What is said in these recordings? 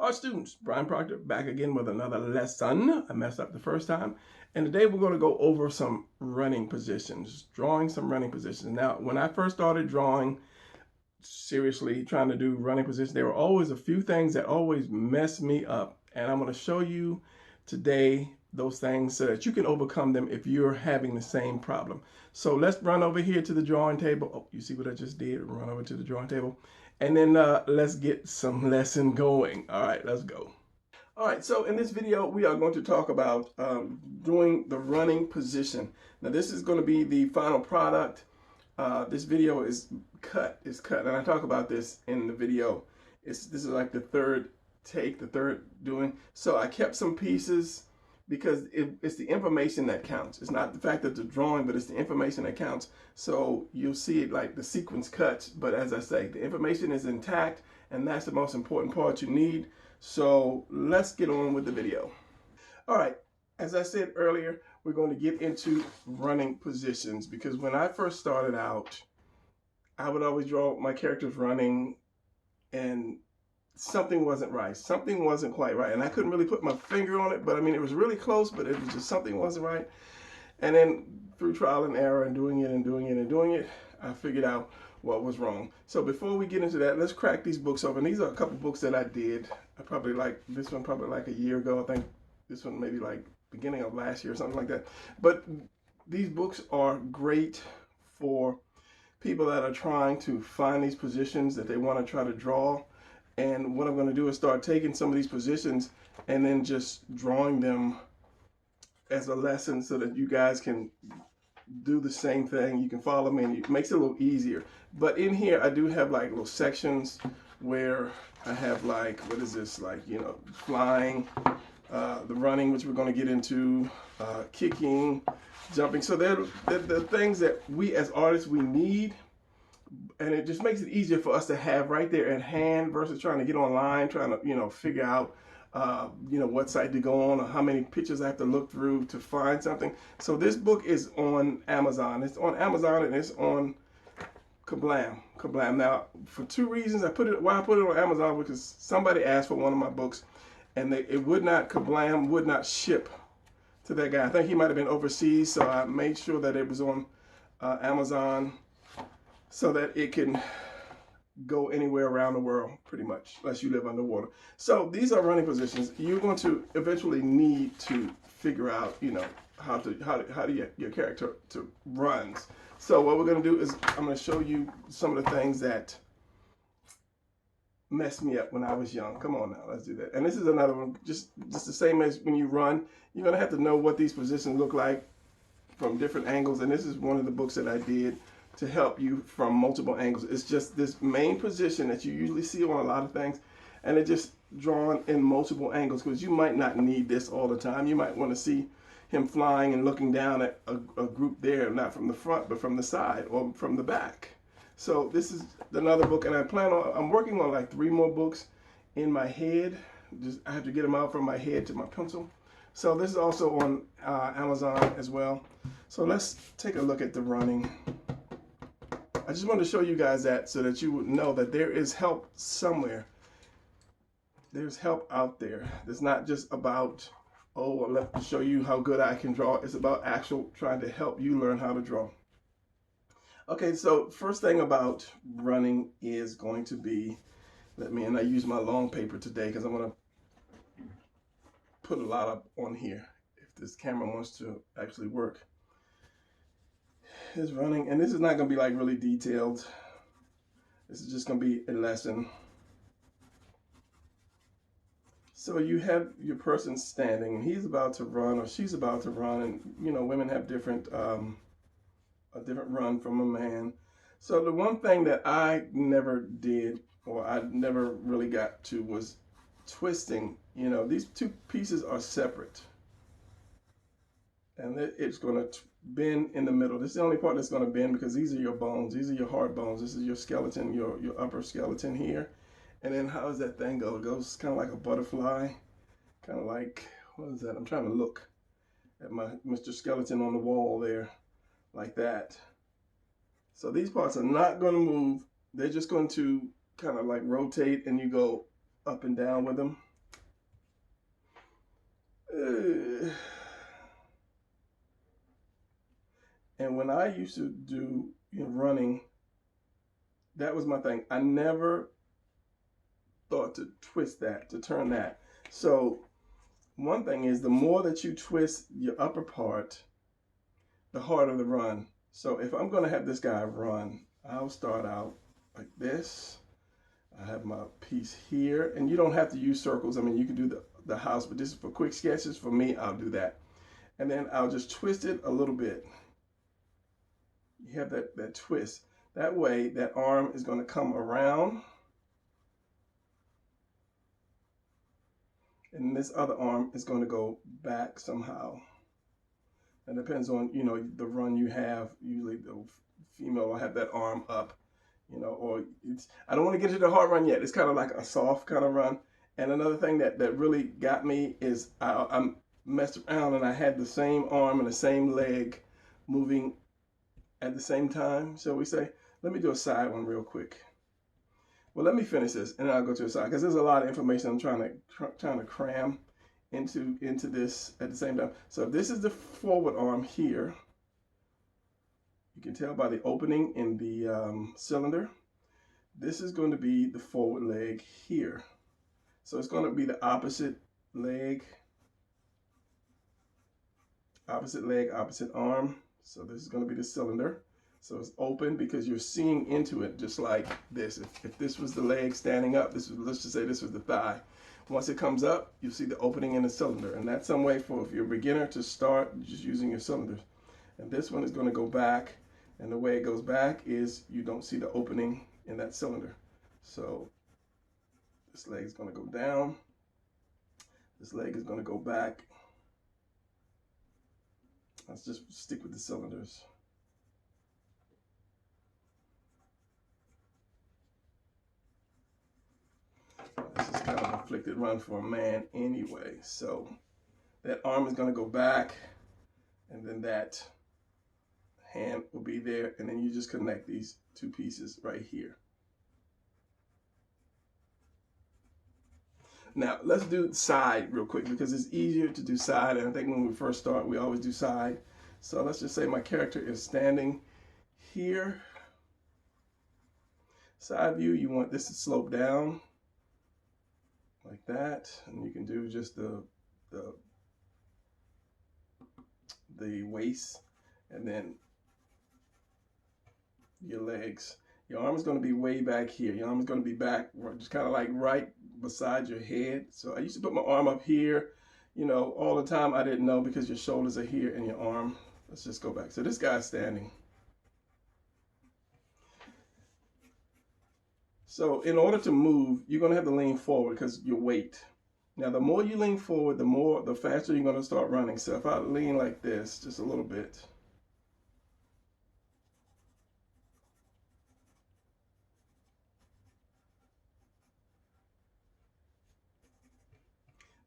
Our students, Brian Proctor, back again with another lesson. I messed up the first time. And today we're going to go over some running positions, drawing some running positions. Now, when I first started drawing, seriously trying to do running positions, there were always a few things that always mess me up. And I'm going to show you today those things so that you can overcome them if you're having the same problem. So let's run over here to the drawing table. Oh, you see what I just did? Run over to the drawing table. And then let's get some lesson going. All right, let's go. All right, so in this video, we are going to talk about doing the running position. Now, this is going to be the final product. This video is cut, and I talk about this in the video. This is like the third take, the third doing. So I kept some pieces because it's the information that counts. It's not the fact that the drawing, but it's the information that counts. So you'll see it like the sequence cuts, but as I say, the information is intact, and that's the most important part you need. So let's get on with the video. All right, as I said earlier, we're going to get into running positions because when I first started out, I would always draw my characters running and something wasn't right. Something wasn't quite right. And I couldn't really put my finger on it, but I mean, it was really close, but it was just something wasn't right. And then through trial and error and doing it, I figured out what was wrong. So before we get into that, let's crack these books open. These are a couple books that I did. I probably like this one probably like a year ago. I think this one maybe like beginning of last year or something like that. But these books are great for people that are trying to find these positions that they want to try to draw. And what I'm going to do is start taking some of these positions and then just drawing them as a lesson so that you guys can do the same thing. You can follow me and it makes it a little easier. But in here, I do have like little sections where I have like, what is this? Like, you know, flying, the running, which we're going to get into, kicking, jumping. So they're the things that we as artists, we need. And it just makes it easier for us to have right there at hand versus trying to get online, trying to, you know, figure out, you know, what site to go on or how many pictures I have to look through to find something. So this book is on Amazon. It's on Amazon and it's on Kablam. Now, for two reasons, why I put it on Amazon because somebody asked for one of my books and Kablam would not ship to that guy. I think he might have been overseas, so I made sure that it was on Amazon so that it can go anywhere around the world, pretty much, unless you live underwater. So these are running positions. You're going to eventually need to figure out, you know, how do your character to runs. So what we're going to do is I'm going to show you some of the things that messed me up when I was young. Come on now, let's do that. And this is another one, just the same as when you run. You're going to have to know what these positions look like from different angles. And this is one of the books that I did to help you from multiple angles. It's just this main position that you usually see on a lot of things, and it's just drawn in multiple angles because you might not need this all the time. You might want to see him flying and looking down at a group there, not from the front, but from the side or from the back. So this is another book, and I'm working on like 3 more books in my head. I have to get them out from my head to my pencil. So this is also on Amazon as well. So let's take a look at the running. I just wanted to show you guys that so that you would know that there is help somewhere. There's help out there. It's not just about, oh, let me show you how good I can draw. It's about actual trying to help you learn how to draw. Okay, so first thing about running is going to be, and I use my long paper today because I'm going to put a lot up on here if this camera wants to actually work. Is running, and this is not going to be like really detailed. This is just going to be a lesson. So you have your person standing, and he's about to run or she's about to run, and you know, women have different a different run from a man. So the one thing that I never did or I never really got to was twisting. You know, these two pieces are separate, and it's going to bend in the middle. This is the only part that's going to bend because these are your bones. These are your hard bones. This is your skeleton, your upper skeleton here. And then how does that thing go? It goes kind of like a butterfly. Kind of like, what is that? I'm trying to look at my Mr. Skeleton on the wall there, like that. So these parts are not going to move. They're just going to kind of like rotate and you go up and down with them. And when I used to do running, that was my thing. I never thought to twist that, to turn that. So one thing is, the more that you twist your upper part, the harder the run. So if I'm going to have this guy run, I'll start out like this. I have my piece here, and you don't have to use circles. I mean, you can do the house, but this is for quick sketches. For me, I'll do that. And then I'll just twist it a little bit. You have that twist. That way, that arm is going to come around. And this other arm is going to go back somehow. It depends on, the run you have. Usually the female will have that arm up, or I don't want to get to the hard run yet. It's kind of like a soft kind of run. And another thing that really got me is I messed around and I had the same arm and the same leg moving at the same time, shall we say. Let me do a side one real quick. Well, let me finish this and then I'll go to the side, because there's a lot of information I'm trying to cram into this at the same time. So if this is the forward arm here, you can tell by the opening in the cylinder. This is going to be the forward leg here. So it's going to be the opposite leg, opposite arm. So this is going to be the cylinder. So it's open because you're seeing into it, just like this. If this was the leg standing up, let's just say this was the thigh. Once it comes up, you'll see the opening in the cylinder. And that's some way for, if you're a beginner, to start just using your cylinders. And this one is going to go back. And the way it goes back is you don't see the opening in that cylinder. So this leg is going to go down. This leg is going to go back. Let's just stick with the cylinders. This is kind of a flicked run for a man anyway. So that arm is going to go back, and then that hand will be there, and then you just connect these two pieces right here. Now let's do side real quick, because it's easier to do side, and I think when we first start we always do side. So let's just say my character is standing here. Side view, you want this to slope down like that, and you can do just the waist, and then your legs. Your arm is going to be way back here. Your arm is going to be back, just kind of like right beside your head. So I used to put my arm up here, all the time. I didn't know, because your shoulders are here and your arm. Let's just go back. So this guy's standing. So in order to move, you're going to have to lean forward because your weight. Now, the more you lean forward, the faster you're going to start running. So if I lean like this, just a little bit.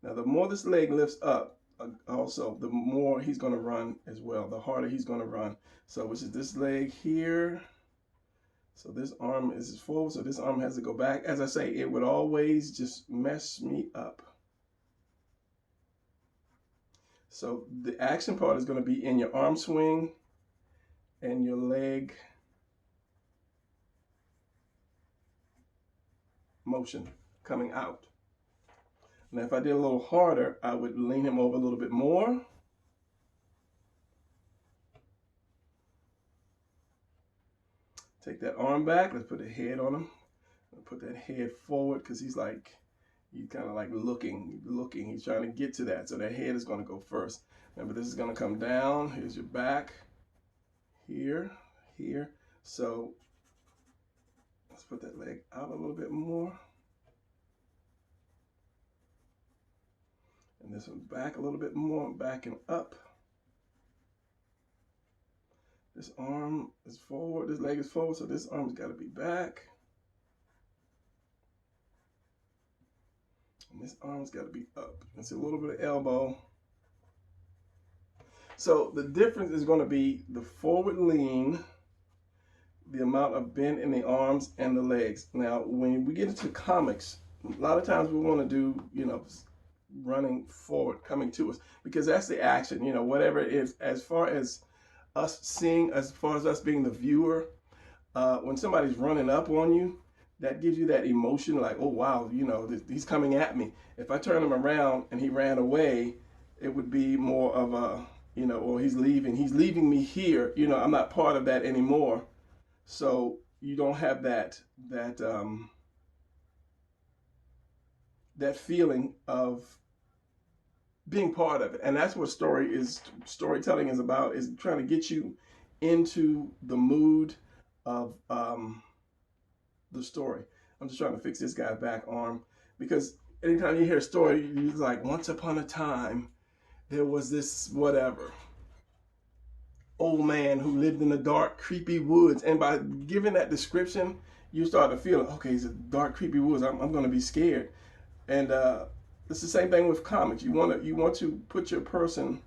Now, the more this leg lifts up, also, the more he's going to run as well. The harder he's going to run. So which is this leg here. So this arm is forward, so this arm has to go back. As I say, it would always just mess me up. So the action part is going to be in your arm swing and your leg motion coming out. Now, if I did a little harder, I would lean him over a little bit more. Take that arm back. Let's put a head on him. Put that head forward, because he's kind of like looking. He's trying to get to that. So that head is going to go first. Remember, this is going to come down. Here's your back. Here. So let's put that leg out a little bit more. And this one back a little bit more, backing up. This arm is forward, this leg is forward, so this arm's got to be back. And this arm's got to be up. It's a little bit of elbow. So the difference is going to be the forward lean, the amount of bend in the arms and the legs. Now, when we get into comics, a lot of times we want to do, running forward, coming to us, because that's the action, whatever it is. As far as us seeing, as far as us being the viewer, when somebody's running up on you, that gives you that emotion like, oh wow, he's coming at me. If I turn him around and he ran away, it would be more of a, or he's leaving me here, I'm not part of that anymore. So you don't have that feeling of being part of it. And that's what storytelling is about, is trying to get you into the mood of the story. I'm just trying to fix this guy's back arm, because anytime you hear a story, you're like, once upon a time, there was this whatever old man who lived in the dark, creepy woods. And by giving that description, you start to feel, okay, it's a dark, creepy woods. I'm going to be scared. And it's the same thing with comics. You want to put your person,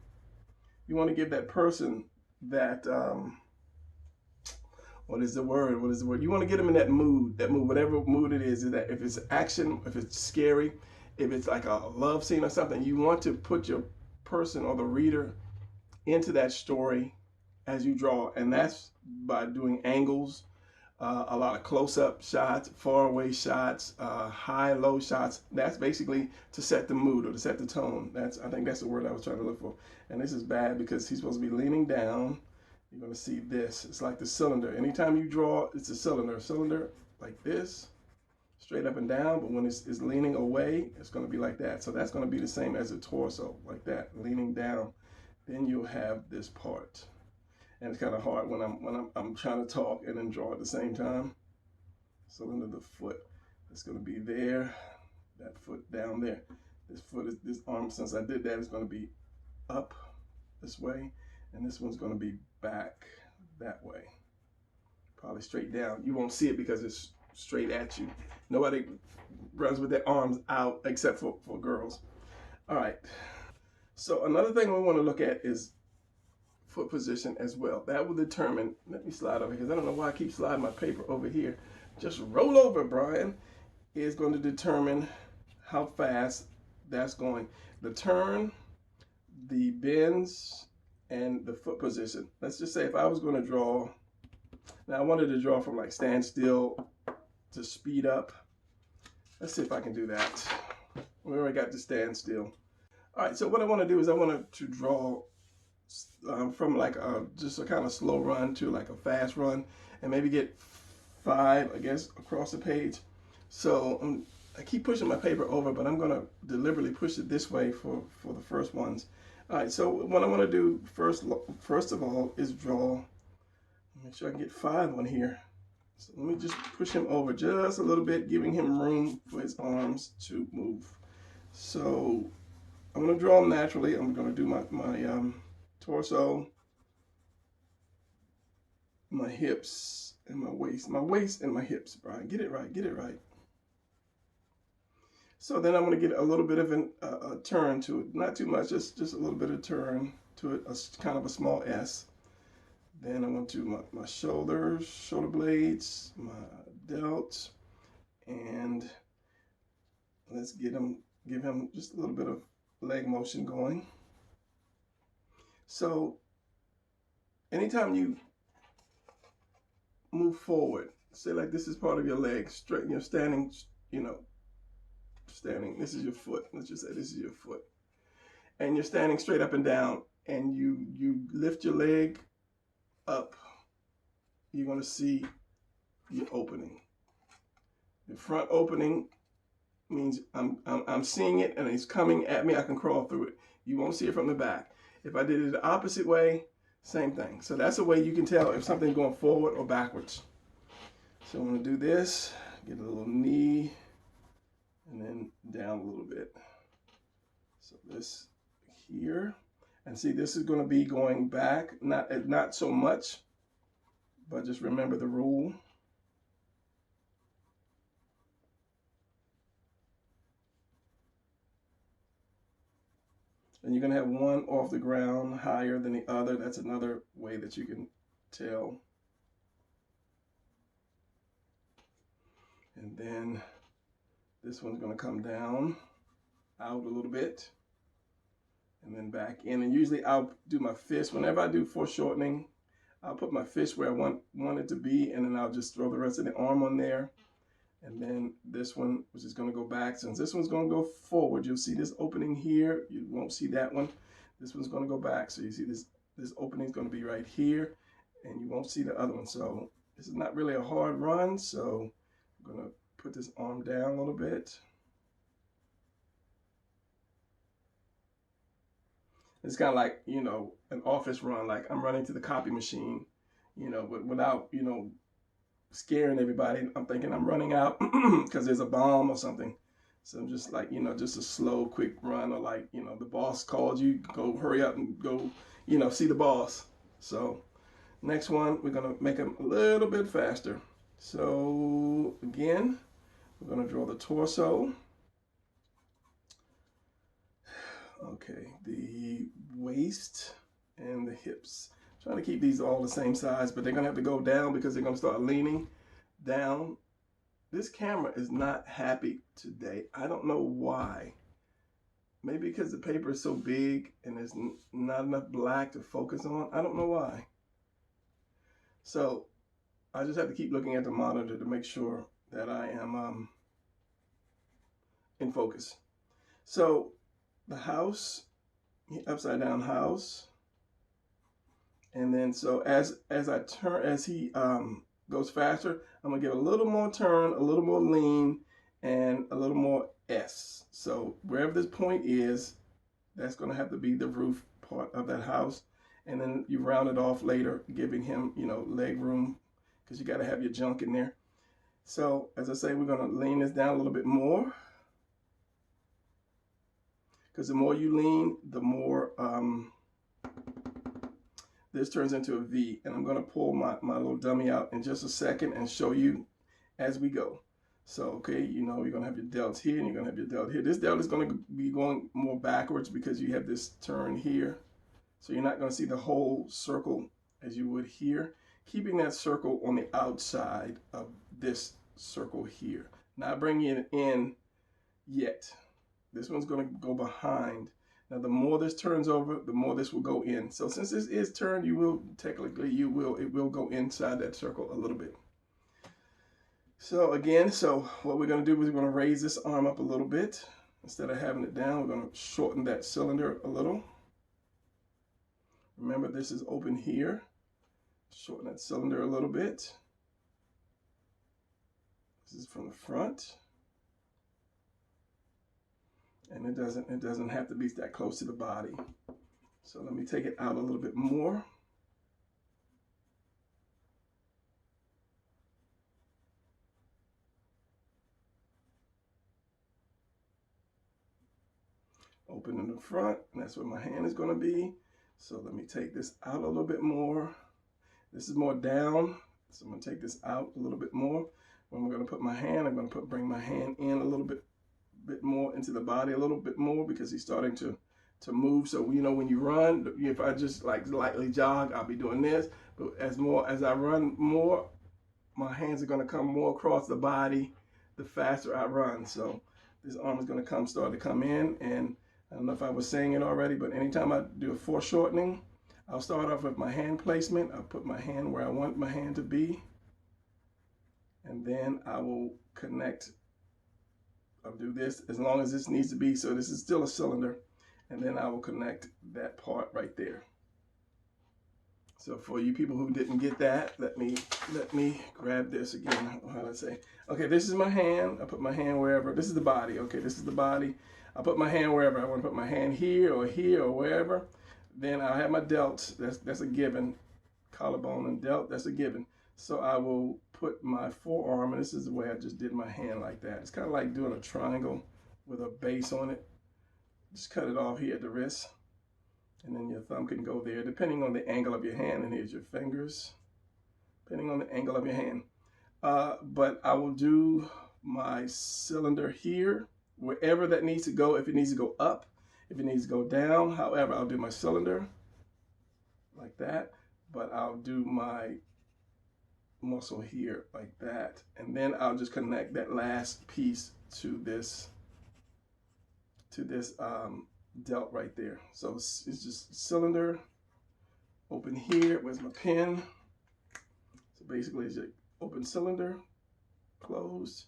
you want to give that person that what is the word? You want to get them in that mood, whatever mood it is. Is that if it's action, if it's scary, if it's like a love scene or something, you want to put your person or the reader into that story as you draw, and that's by doing angles, a lot of close-up shots, far-away shots, high-low shots. That's basically to set the mood or to set the tone. I think that's the word I was trying to look for. And this is bad because he's supposed to be leaning down. You're going to see this. It's like the cylinder. Anytime you draw, it's a cylinder. A cylinder like this, straight up and down, but when it's leaning away, it's going to be like that. So that's going to be the same as a torso, like that, leaning down. Then you'll have this part. And it's kind of hard when I'm trying to talk and then draw at the same time. Cylinder, the foot, it's going to be there, that foot down there. This arm, since I did that, is going to be up this way, and this one's going to be back that way. Probably straight down. You won't see it because it's straight at you. Nobody runs with their arms out except for girls. All right. So another thing we want to look at is foot position as well. That will determine, let me slide over here because I don't know why I keep sliding my paper over here. Just roll over, Brian. Is going to determine how fast that's going. The turn, the bends, and the foot position. Let's just say if I was going to draw, now I wanted to draw from like standstill to speed up. Let's see if I can do that. We already got to standstill. All right, so what I want to do is I want to draw from like just a kind of slow run to like a fast run, and maybe get 5, I guess, across the page. So I keep pushing my paper over, but I'm going to deliberately push it this way for the first ones. All right, so what I want to do first of all is draw. Make sure I can get 5 on here. So let me just push him over just a little bit, giving him room for his arms to move. So I'm going to draw him naturally. I'm going to do my torso, my hips, and my waist. My waist and my hips, Brian. Get it right. Get it right. So then I'm going to get a little bit of a turn to it. Not too much, just a little bit of turn to it, kind of a small S. Then I'm going to do my shoulders, shoulder blades, my delts, and let's give him just a little bit of leg motion going. So anytime you move forward, say like this is part of your leg, straight, you're standing, standing, this is your foot. Let's just say this is your foot. And you're standing straight up and down, and you lift your leg up, you're going to see your opening. The front opening means I'm seeing it and it's coming at me. I can crawl through it. You won't see it from the back. If I did it the opposite way, same thing. So that's a way you can tell if something's going forward or backwards. So I'm going to do this, get a little knee, and then down a little bit. So this here, and see, this is going to be going back, not so much, but just remember the rule. And you're going to have one off the ground higher than the other. That's another way that you can tell. And then this one's going to come down. out a little bit and then back in. And usually I'll do my fist. Whenever I do foreshortening, I'll put my fist where I want it to be, and then I'll just throw the rest of the arm on there. And then this one, which is going to go back. Since this one's going to go forward, you'll see this opening here. You won't see that one. This one's going to go back. So you see this opening is going to be right here, and you won't see the other one. So this is not really a hard run. So I'm going to put this arm down a little bit. It's kind of like, you know, an office run, like I'm running to the copy machine, you know, but without, you know, scaring everybody. I'm thinking I'm running out because there's a bomb or something. So I'm just like, you know, just a slow, quick run, or like, you know, the boss called you, go hurry up and go, you know, see the boss. So next one, we're going to make them a little bit faster. So again, we're going to draw the torso. Okay, the waist and the hips. Trying to keep these all the same size, but they're gonna have to go down because they're gonna start leaning down. This camera is not happy today. I don't know why. Maybe because the paper is so big and there's not enough black to focus on. I don't know why. So I just have to keep looking at the monitor to make sure that I am in focus. So the house, upside down house. And then so as he goes faster, I'm gonna give a little more turn, a little more lean, and a little more S. So wherever this point is, that's gonna have to be the roof part of that house. And then you round it off later, giving him, you know, leg room, because you gotta have your junk in there. So as I say, we're gonna lean this down a little bit more, because the more you lean, the more this turns into a V. And I'm going to pull my little dummy out in just a second and show you as we go. So, okay, you know, you're going to have your delts here and you're going to have your delt here. This delt is going to be going more backwards because you have this turn here. So you're not going to see the whole circle as you would here. Keeping that circle on the outside of this circle here. Not bringing it in yet. This one's going to go behind. Now, the more this turns over, the more this will go in. So since this is turned, it will go inside that circle a little bit. So again, so what we're going to do is we're going to raise this arm up a little bit. Instead of having it down, we're going to shorten that cylinder a little. Remember, this is open here. Shorten that cylinder a little bit. This is from the front. And it doesn't have to be that close to the body. So let me take it out a little bit more. Open in the front, and that's where my hand is going to be. So let me take this out a little bit more. This is more down, so I'm going to take this out a little bit more. When we're going to put my hand, I'm going to bring my hand in a little bit more into the body a little bit more, because he's starting to move. So, you know, when you run, if I just like lightly jog, I'll be doing this. But as I run more, my hands are going to come more across the body the faster I run. So this arm is going to start to come in. And I don't know if I was saying it already, but anytime I do a foreshortening, I'll start off with my hand placement. I'll put my hand where I want my hand to be. And then I will connect. I'll do this as long as this needs to be. So this is still a cylinder. And then I will connect that part right there. So for you people who didn't get that, let me grab this again. How do I say? Okay, this is my hand. I put my hand wherever. This is the body. Okay, this is the body. I put my hand wherever. I want to put my hand here or wherever. Then I have my delts. That's a given. Collarbone and delt, that's a given. So I will put my forearm, and this is the way I just did my hand like that. It's kind of like doing a triangle with a base on it. Just cut it off here at the wrist. And then your thumb can go there, depending on the angle of your hand. And here's your fingers, depending on the angle of your hand. But I will do my cylinder here, wherever that needs to go. If it needs to go up, if it needs to go down, however, I'll do my cylinder like that. But I'll do my muscle here like that. And then I'll just connect that last piece to to this delt right there. So it's just cylinder, open here, where's my pen? So basically it's open cylinder, closed,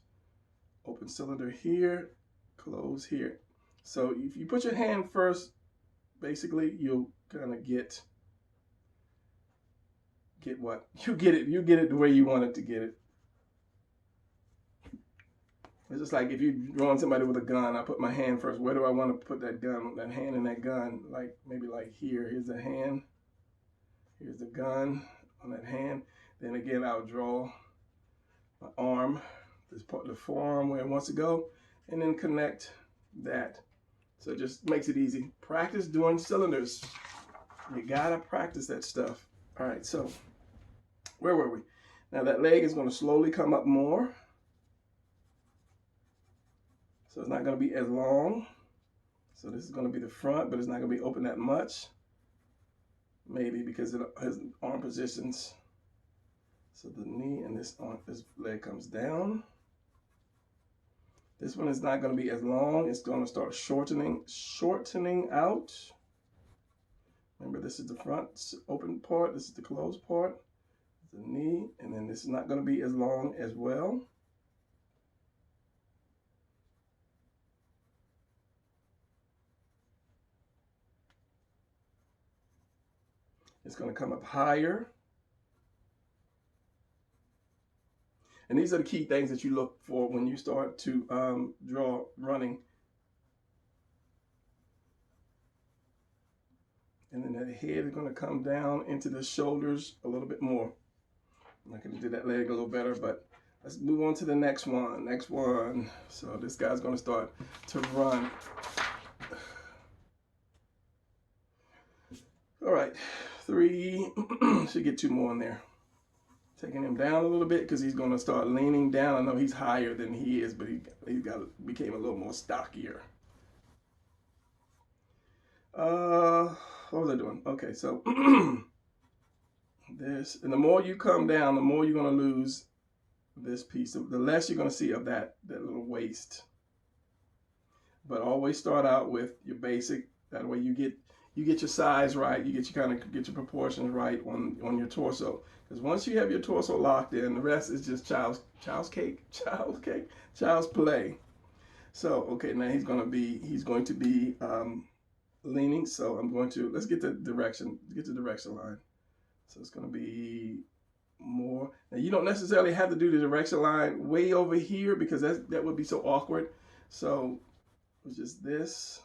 open cylinder here, close here. So if you put your hand first, basically you'll kind of get what? You get it the way you want it to get it. It's just like if you're drawing somebody with a gun, I put my hand first. Where do I want to put that gun, that hand in that gun? Like maybe like here. Here's the hand. Here's the gun on that hand. Then again, I'll draw my arm, this part of the forearm where it wants to go, and then connect that. So it just makes it easy. Practice doing cylinders. You gotta practice that stuff. All right, so where were we? Now that leg is going to slowly come up more. So it's not going to be as long. So this is going to be the front, but it's not going to be open that much. Maybe because it has arm positions. So the knee and this leg comes down. This one is not going to be as long. It's going to start shortening out. Remember, this is the front open part. This is the closed part. The knee, and then this is not going to be as long as well. It's going to come up higher. And these are the key things that you look for when you start to draw running. And then the head is going to come down into the shoulders a little bit more. I'm not going to do that leg a little better, but let's move on to the next one. Next one. So this guy's going to start to run. All right, 3. Should get 2 more in there. Taking him down a little bit because he's going to start leaning down. I know he's higher than he is, but he became a little more stockier. What was I doing? Okay, so this, and the more you come down, the more you're going to lose this piece. The less you're going to see of that little waist. But always start out with your basic. That way you get your size right. You kind of get your proportions right on your torso. Because once you have your torso locked in, the rest is just child's play. So okay, now he's going to be leaning. So I'm going to, let's get the direction line. So it's going to be more. Now you don't necessarily have to do the direction line way over here because that would be so awkward. So it's just this.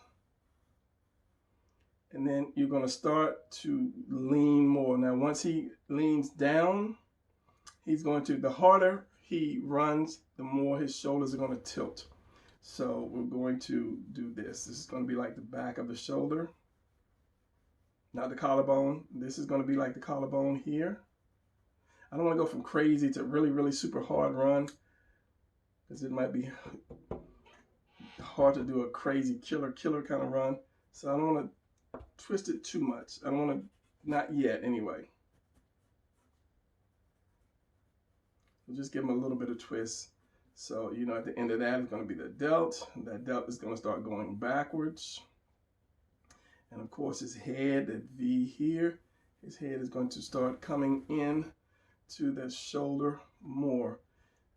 And then you're going to start to lean more. Now, once he leans down, the harder he runs, the more his shoulders are going to tilt. So we're going to do this. This is going to be like the back of the shoulder, not the collarbone. This is going to be like the collarbone here. I don't want to go from crazy to really, really super hard run because it might be hard to do a crazy killer kind of run. So I don't want to twist it too much. I don't want to, not yet anyway. We'll just give him a little bit of twist. So, you know, at the end of that is going to be the delt. That delt is going to start going backwards. And of course his head, that V here, his head is going to start coming in to the shoulder more.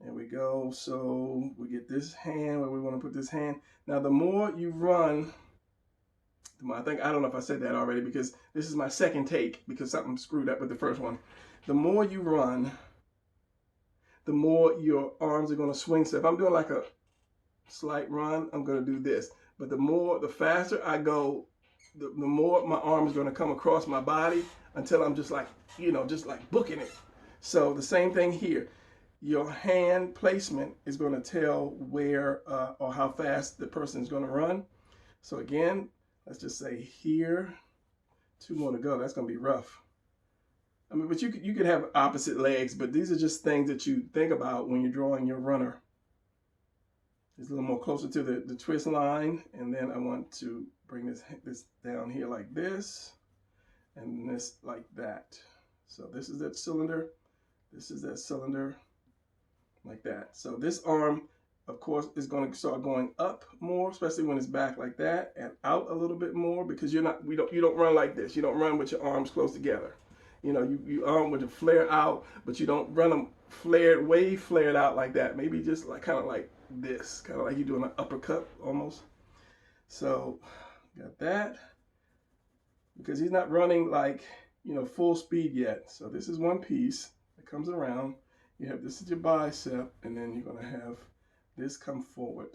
There we go. So we get this hand where we want to put this hand. Now the more you run, I don't know if I said that already because this is my second take because something screwed up with the first one. The more you run, the more your arms are going to swing. So if I'm doing like a slight run, I'm going to do this. But the faster I go, the more my arm is going to come across my body until I'm just like, just like booking it. So the same thing here. Your hand placement is going to tell where or how fast the person is going to run. So again, let's just say here, 2 more to go. That's going to be rough. I mean, but you could have opposite legs, but these are just things that you think about when you're drawing your runner. It's a little more closer to the twist line, and then I want to bring this down here like this, and this like that. So this is that cylinder, like that. So this arm of course, is going to start going up more, especially when it's back like that, and out a little bit more, because you don't run like this. You don't run with your arms close together. You know, you arm with the flare out, but you don't run them flared, way flared out like that. Maybe just like kind of like this, kind of like you're doing an uppercut almost. So got that, because he's not running like, you know, full speed yet. So this is one piece that comes around. You have this is your bicep, and then you're gonna have this come forward.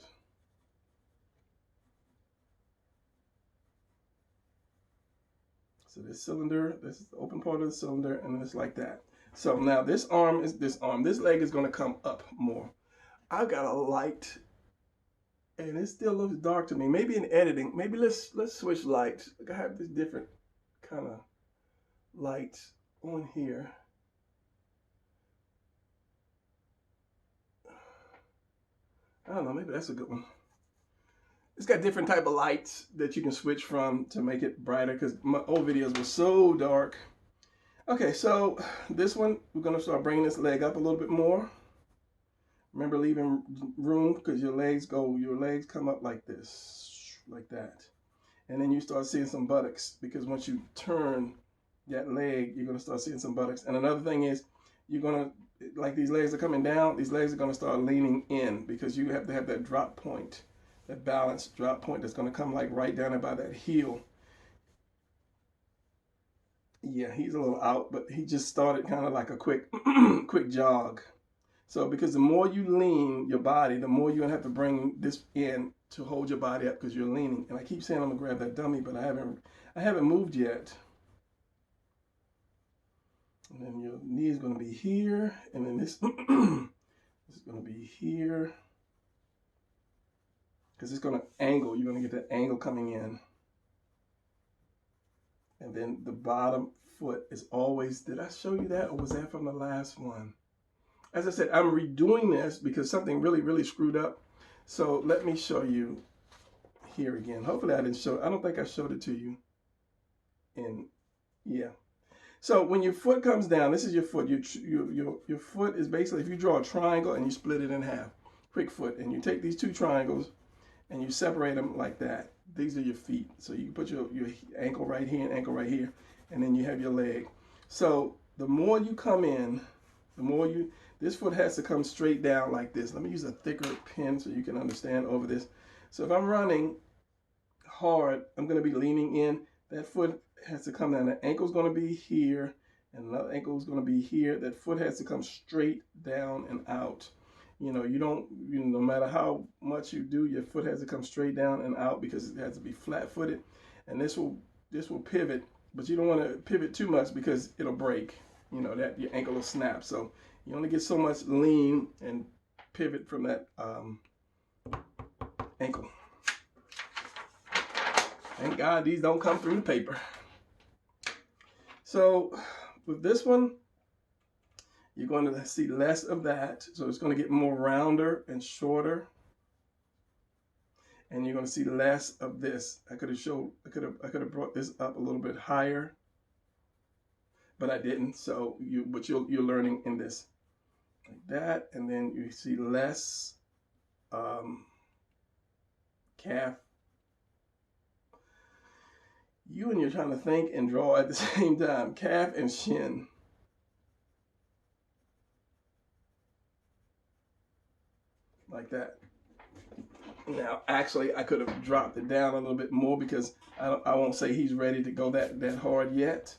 So this cylinder, this is the open part of the cylinder, and it's like that. So now this arm is this arm. This leg is going to come up more. I've got a light, and it still looks dark to me. Maybe in editing, maybe let's switch lights. I have this different kind of light on here. I don't know, maybe that's a good one. It's got different type of lights that you can switch from to make it brighter, because my old videos were so dark. Okay, so this one, we're gonna start bringing this leg up a little bit more. Remember, leaving room, because your legs come up like this, like that. And then you start seeing some buttocks, because once you turn that leg, you're gonna start seeing some buttocks. And another thing is, you're gonna, like these legs are coming down, these legs are gonna start leaning in, because you have to have that drop point, that balanced drop point that's gonna come like right down by that heel. Yeah, he's a little out, but he just started kind of like a quick quick jog. So because the more you lean your body, the more you're gonna have to bring this in to hold your body up, because you're leaning. And I keep saying I'm gonna grab that dummy, but I haven't moved yet. And then your knee is gonna be here, and then this this is gonna be here, because it's gonna angle. You're gonna get that angle coming in. And then the bottom foot is always, did I show you that, or was that from the last one? As I said, I'm redoing this because something really, really screwed up. So let me show you here again. Hopefully I didn't show, I don't think I showed it to you. And yeah. So when your foot comes down, this is your foot. Your foot is basically, if you draw a triangle and you split it in half, quick foot, and you take these two triangles and you separate them like that. These are your feet. So you can put your ankle right here and ankle right here, and then you have your leg. So the more you come in, the more this foot has to come straight down like this. Let me use a thicker pen so you can understand over this. So if I'm running hard, I'm gonna be leaning in. That foot has to come down. The ankle's gonna be here, and another ankle's gonna be here. That foot has to come straight down and out. You know, no matter how much you do, your foot has to come straight down and out, because it has to be flat-footed. And this will pivot, but you don't want to pivot too much, because it'll break. You know, that your ankle will snap. So you only get so much lean and pivot from that ankle. Thank God these don't come through the paper. So with this one, you're going to see less of that. So it's going to get more rounder and shorter. And you're going to see less of this. I could have brought this up a little bit higher, but I didn't. So you're learning in this like that. And then you see less calf. You're trying to think and draw at the same time. Calf and shin. Like that. Now, actually, I could have dropped it down a little bit more, because I won't say he's ready to go that hard yet.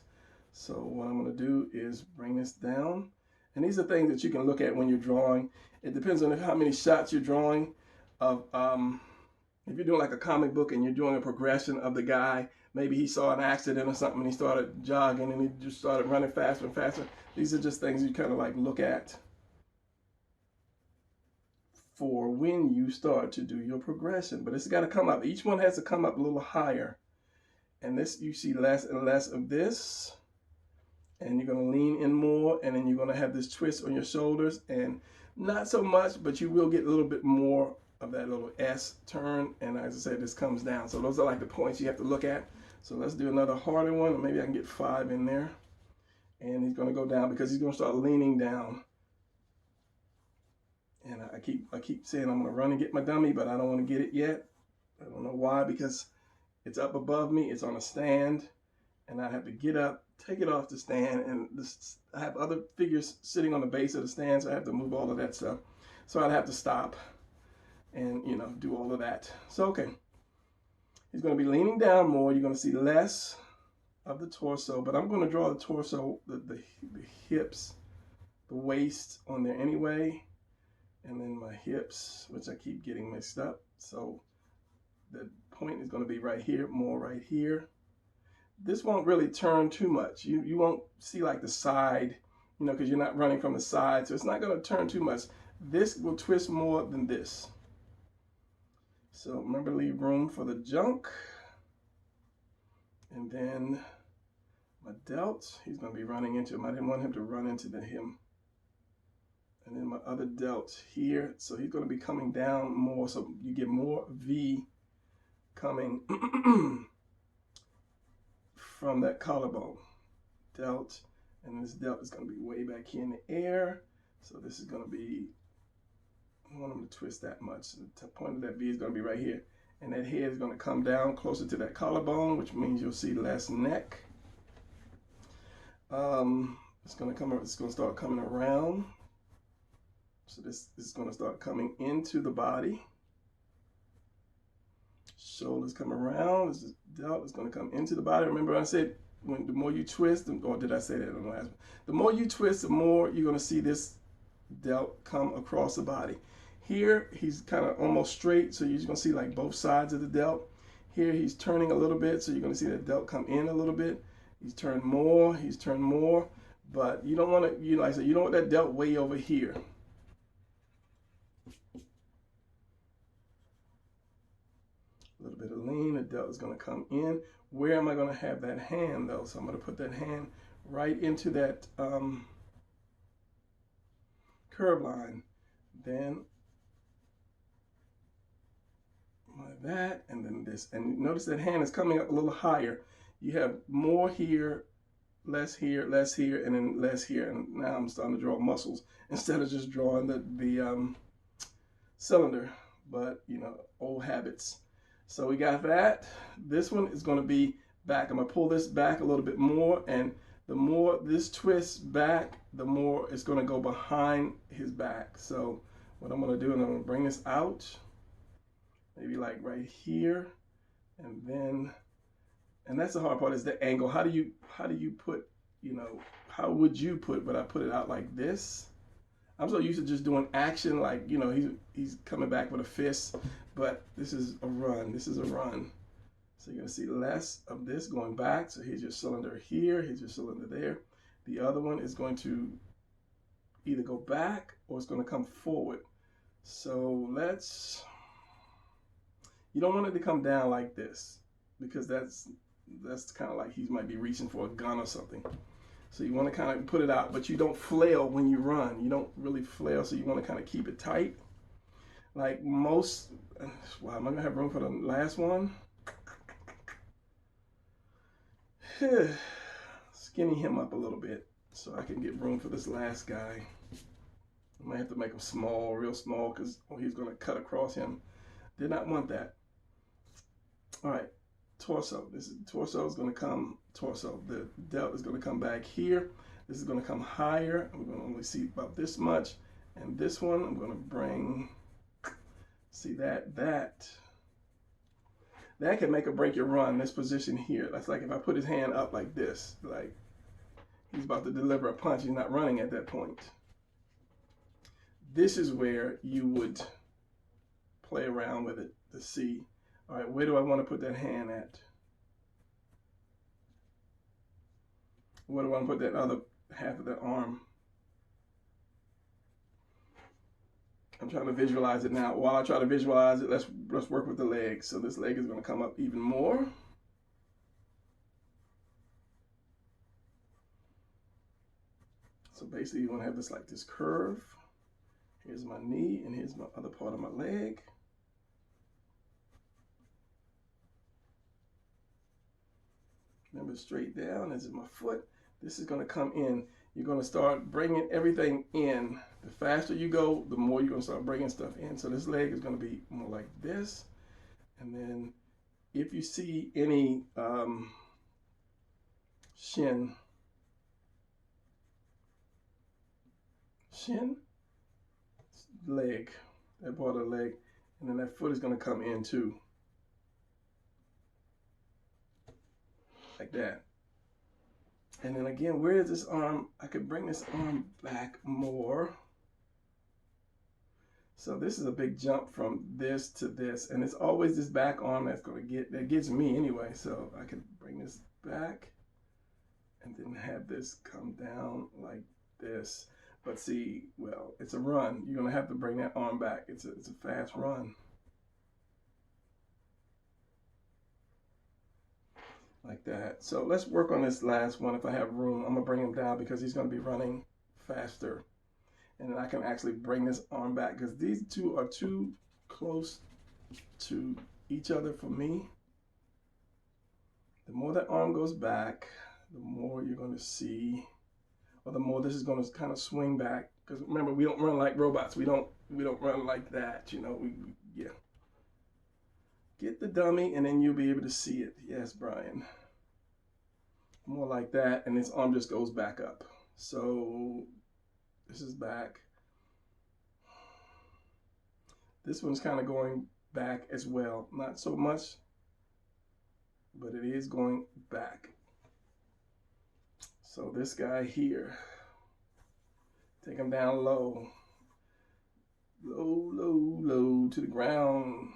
So what I'm going to do is bring this down. And these are things that you can look at when you're drawing. It depends on how many shots you're drawing. Of if you're doing like a comic book and you're doing a progression of the guy, maybe he saw an accident or something and he started jogging and he just started running faster and faster. These are just things you kind of like look at for when you start to do your progression. But it's got to come up. Each one has to come up a little higher. And this, you see less and less of this. And you're going to lean in more. And then you're going to have this twist on your shoulders. And not so much, but you will get a little bit more of that little S turn. And as I said, this comes down. So those are like the points you have to look at. So let's do another harder one. Or maybe I can get 5 in there. And he's going to go down, because he's going to start leaning down. And I keep saying I'm gonna run and get my dummy, but I don't want to get it yet. I don't know why, because it's up above me, it's on a stand, and I have to get up, take it off the stand, and I have other figures sitting on the base of the stand, so I have to move all of that stuff. So I'd have to stop and, you know, do all of that. So, okay. He's going to be leaning down more. You're going to see less of the torso, but I'm going to draw the torso, the hips, the waist on there anyway, and then my hips, which I keep getting mixed up. So the point is going to be right here, more right here. This won't really turn too much. You won't see like the side, you know, because you're not running from the side, so it's not going to turn too much. This will twist more than this. So remember, leave room for the junk. And then my delt, he's going to be running into him. I didn't want him to run into him. And then my other delt here. So he's going to be coming down more. So you get more V coming from that collarbone. Delt. And this delt is going to be way back here in the air. So this is going to be, I don't want him to twist that much. The point of that V is going to be right here. And that head is going to come down closer to that collarbone, which means you'll see less neck. It's going to start coming around. So this is going to start coming into the body. Shoulders come around. This is delt. It's going to come into the body. Remember I said, the more you twist, or did I say that on the last one? The more you twist, the more you're going to see this delt come across the body. Here, he's kind of almost straight, so you're just going to see like both sides of the delt. Here, he's turning a little bit, so you're going to see that delt come in a little bit. He's turned more, but you don't want to, you know, like I said, you don't want that delt way over here. A little bit of lean, the delt is going to come in. Where am I going to have that hand, though? So I'm going to put that hand right into that curve line. Then like that, and then this. And notice that hand is coming up a little higher. You have more here, less here, and then less here. And now I'm starting to draw muscles instead of just drawing the cylinder. But, you know, old habits. So we got that. This one is going to be back. I'm going to pull this back a little bit more, and the more this twists back, the more it's going to go behind his back. So what I'm going to do is I'm going to bring this out, maybe like right here, and then, and that's the hard part, is the angle. How do you put, you know, how would you put, but I put it out like this. I'm so used to just doing action, like, you know, he's coming back with a fist, but this is a run. This is a run. So you're going to see less of this going back. So here's your cylinder here. Here's your cylinder there. The other one is going to either go back or it's going to come forward. So you don't want it to come down like this, because that's kind of like he might be reaching for a gun or something. So you want to kind of put it out, but you don't flail when you run. You don't really flail, so you want to kind of keep it tight. Like most, wow, am I going to have room for the last one? Skinny him up a little bit so I can get room for this last guy. I might have to make him small, real small, because he's going to cut across him. Did not want that. All right, torso. Torso is going to come, torso. The delt is going to come back here. This is going to come higher. I'm going to only see about this much. And this one, I'm going to bring, see that can make or break your run, this position here. That's like if I put his hand up like this, like he's about to deliver a punch, he's not running at that point. This is where you would play around with it to see, all right, where do I want to put that hand at? Where do I want to put that other half of the arm? I'm trying to visualize it now. While I try to visualize it, let's work with the leg. So this leg is going to come up even more. So basically you want to have this like this curve. Here's my knee and here's my other part of my leg. Remember, straight down, this is my foot. This is going to come in. you're going to start bringing everything in. The faster you go, the more you're going to start bringing stuff in. So this leg is going to be more like this. And then if you see any shin, leg, that part of the leg, and then that foot is going to come in too. Like that. And then again, where is this arm? I could bring this arm back more. So this is a big jump from this to this, and it's always this back arm that gets me anyway. So I can bring this back and then have this come down like this. But see, well, it's a run. You're gonna have to bring that arm back. It's a fast run. Like that. So let's work on this last one. If I have room, I'm gonna bring him down because he's gonna be running faster. And then I can actually bring this arm back because these two are too close to each other for me. The more that arm goes back, the more you're going to see, or the more this is going to kind of swing back. Because remember, we don't run like robots. We don't run like that. You know, yeah. Get the dummy, and then you'll be able to see it. Yes, Brian. More like that, and this arm just goes back up. So this is back. This one's kind of going back as well. Not so much, but it is going back. So this guy here, take him down low. Low, low, low to the ground.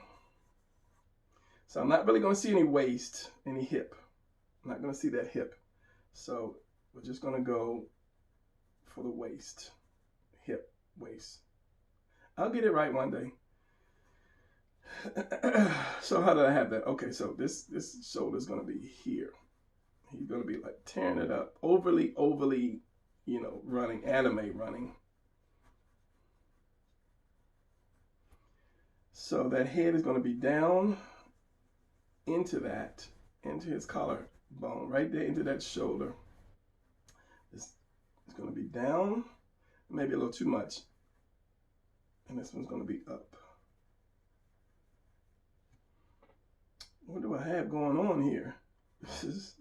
So I'm not really going to see any waist, any hip. I'm not going to see that hip. So we're just going to go for the waist. Hip, waist. I'll get it right one day. So how did I have that? Okay, so this shoulder is going to be here. He's going to be like tearing it up, overly, you know, running, anime running. So that head is going to be down into his collarbone, right there into that shoulder. This is going to be down, maybe a little too much. And this one's going to be up. What do I have going on here? This.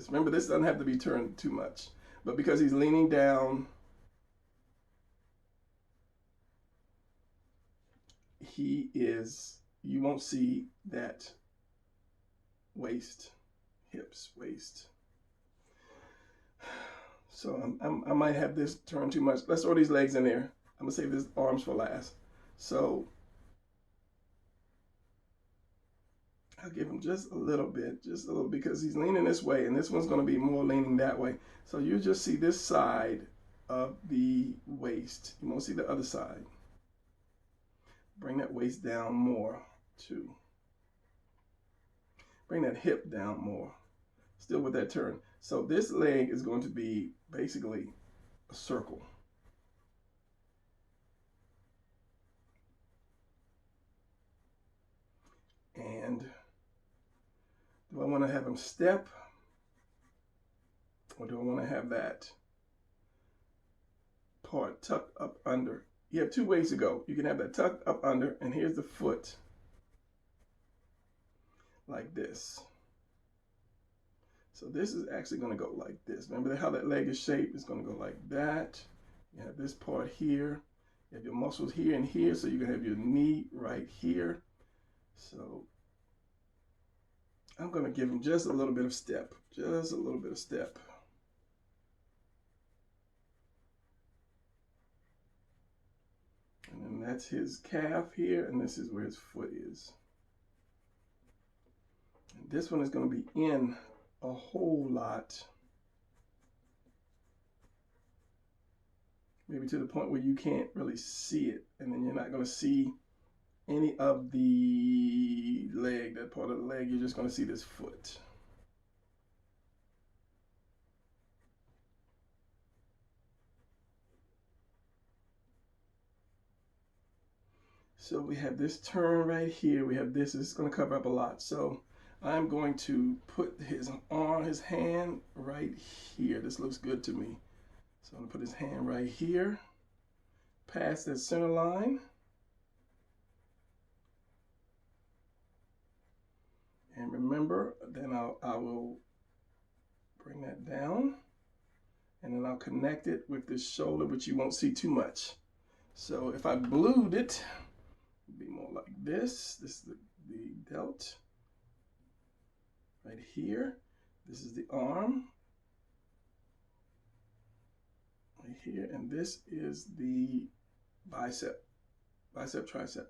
Remember, this doesn't have to be turned too much. But because he's leaning down, you won't see that waist, hips, waist. So I might have this turned too much. Let's throw these legs in there. I'm gonna save these arms for last. So I'll give him just a little bit, because he's leaning this way, and this one's gonna be more leaning that way. So you just see this side of the waist. You won't see the other side. Bring that waist down more too. Bring that hip down more. Still with that turn. So this leg is going to be basically a circle. And do I want to have him step? Or do I want to have that part tucked up under? You have two ways to go. You can have that tucked up under, and here's the foot. Like this. So this is actually going to go like this. Remember how that leg is shaped? It's going to go like that. You have this part here. You have your muscles here and here, so you can have your knee right here. So I'm going to give him just a little bit of step. Just a little bit of step. And then that's his calf here, and this is where his foot is. And this one is going to be in a whole lot. Maybe to the point where you can't really see it, and then you're not going to see any of the leg, that part of the leg. You're just going to see this foot. So we have this turn right here. We have this. It's going to cover up a lot. So I'm going to put his hand right here. This looks good to me. So I'm gonna put his hand right here, past that center line. And remember, then I will bring that down, and then I'll connect it with this shoulder, which you won't see too much. So if I glued it, it'd be more like this. This is the delt right here. This is the arm right here, and this is the bicep, tricep.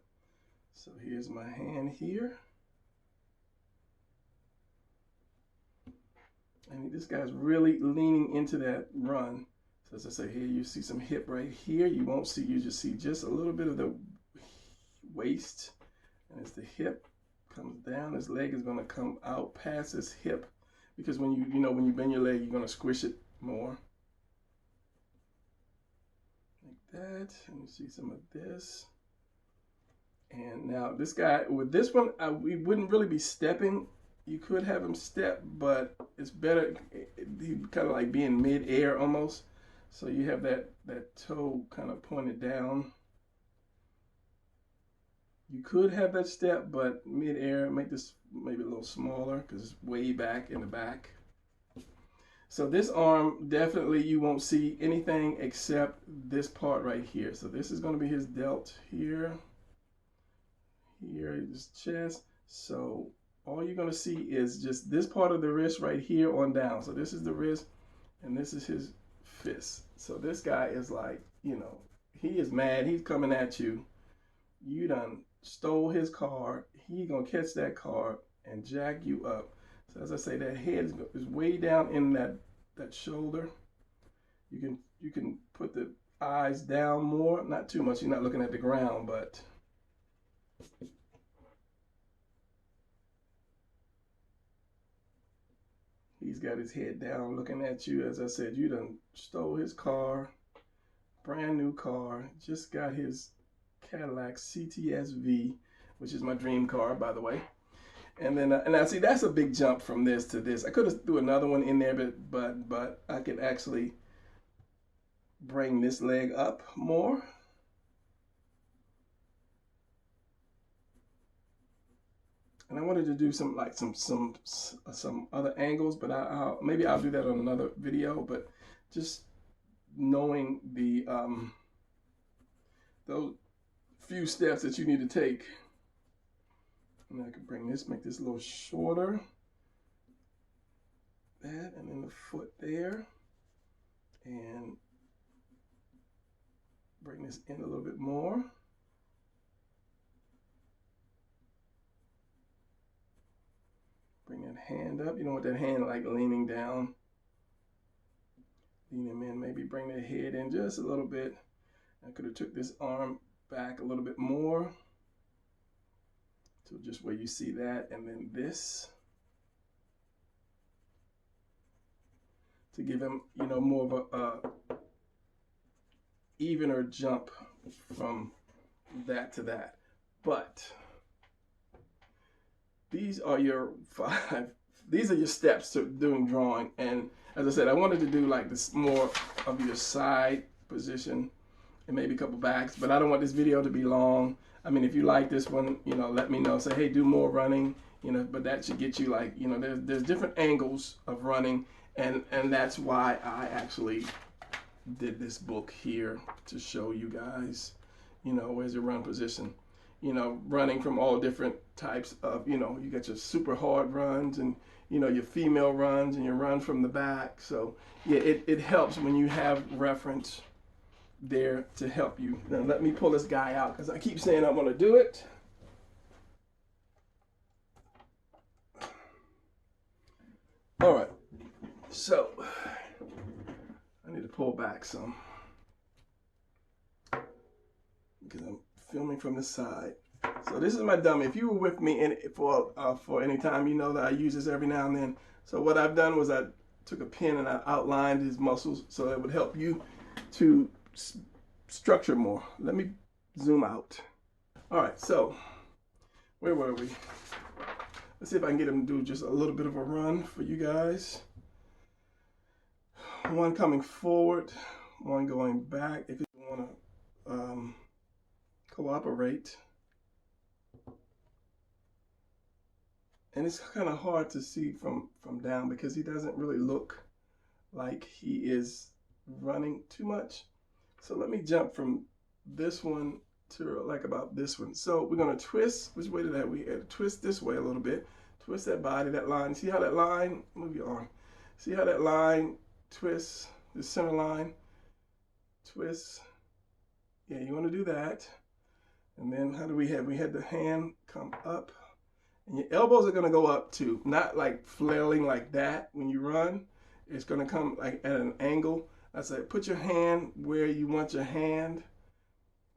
So here's my hand here. And this guy's really leaning into that run. So as I say, here you see some hip right here. You won't see, you just see just a little bit of the waist. And as the hip comes down, his leg is going to come out past his hip. Because when when you bend your leg, you're going to squish it more. Like that. And you see some of this. And now this guy, with this one, we wouldn't really be stepping. You could have him step, but it's better, he kind of like being mid-air almost. So you have that toe kind of pointed down. You could have that step, but mid-air, make this maybe a little smaller because it's way back in the back. So this arm, definitely you won't see anything except this part right here. So this is going to be his delt here. Here, his chest. So all you're going to see is just this part of the wrist right here on down. So this is the wrist, and this is his fist. So this guy is like, he is mad. He's coming at you. You done stole his car. He going to catch that car and jack you up. So as I say, that head is way down in that shoulder. You can put the eyes down more. Not too much. You're not looking at the ground, but he's got his head down looking at you. As I said, you done stole his car, brand new car, just got his Cadillac CTSV, which is my dream car, by the way. And then, and I see that's a big jump from this to this. I could have threw another one in there, but I could actually bring this leg up more. And I wanted to do some other angles, but maybe I'll do that on another video. But just knowing those few steps that you need to take, and I can bring this, make this a little shorter. That, and then the foot there, and bring this in a little bit more. Bring that hand up. You don't want that hand like leaning down. Lean him in, maybe bring that head in just a little bit. I could have took this arm back a little bit more. So just where you see that, and then this. To give him, more of a evener jump from that to that. But these are your steps to doing drawing. And as I said, I wanted to do like this more of your side position and maybe a couple backs, but I don't want this video to be long. I mean, if you like this one, let me know. Say, hey, do more running, but that should get you like, there's different angles of running. And that's why I actually did this book here, to show you guys, where's your run position. Running from all different types of, you got your super hard runs and, your female runs and your run from the back. So yeah, it helps when you have reference there to help you. Now let me pull this guy out because I keep saying I'm going to do it. All right, so I need to pull back some because I'm filming from the side. So this is my dummy. If you were with me for any time, you know that I use this every now and then. So what I've done was I took a pen and I outlined his muscles so it would help you to structure more. Let me zoom out. All right, so where were we? Let's see if I can get him to do just a little bit of a run for you guys. One coming forward, one going back if you want to cooperate. And it's kind of hard to see from down because he doesn't really look like he is running too much. So let me jump from this one to like about this one. So we're going to twist. Which way did that? We had to twist this way a little bit. Twist that body, that line. See how that line, move your arm. See how that line twists, the center line, twist. Yeah, you want to do that. And then how do we have? We had the hand come up. And your elbows are going to go up too, not like flailing like that when you run. It's going to come like at an angle. I say put your hand where you want your hand,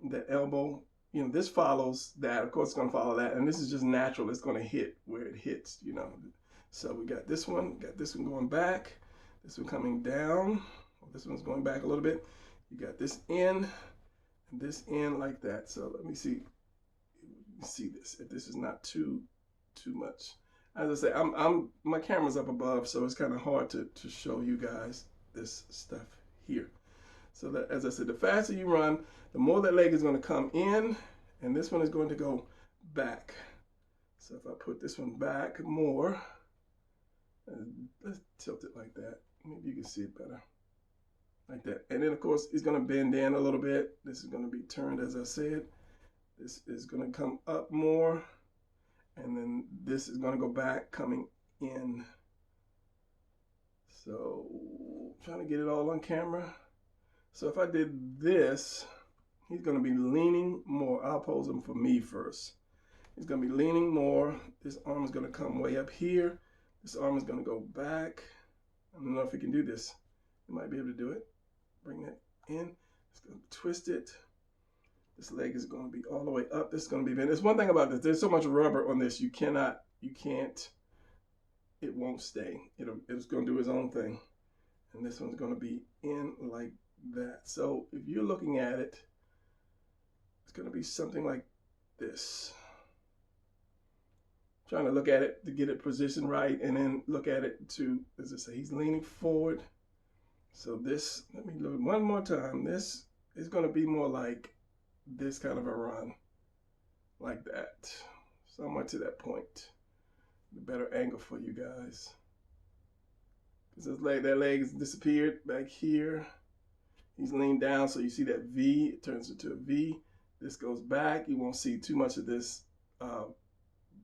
the elbow. You know, this follows that. Of course, it's going to follow that. And this is just natural. It's going to hit where it hits, you know. So we got this one going back. This one coming down. This one's going back a little bit. You got this in and this in like that. So let me see. You see this. If this is not too much. As I say, my camera's up above, so it's kind of hard to show you guys this stuff here. So that, as I said, the faster you run, the more that leg is going to come in, and this one is going to go back. So if I put this one back more, let's tilt it like that. Maybe you can see it better. Like that. And then, of course, it's going to bend in a little bit. This is going to be turned, as I said. This is going to come up more. And then this is going to go back, coming in. So, trying to get it all on camera. So if I did this, he's going to be leaning more. I'll pose him for me first. He's going to be leaning more. This arm is going to come way up here. This arm is going to go back. I don't know if he can do this. You might be able to do it. Bring that in. It's going to twist it. This leg is going to be all the way up. This is going to be bent. There's one thing about this. There's so much rubber on this. You can't, it won't stay. It's going to do its own thing. And this one's going to be in like that. So if you're looking at it, it's going to be something like this. Trying to look at it to get it positioned right, and then look at it to, as I say, he's leaning forward. So this, let me look one more time. This is going to be more like this kind of a run, like that, somewhere to that point. The better angle for you guys. Because that leg has disappeared back here. He's leaned down, so you see that V, it turns into a V. This goes back. You won't see too much of this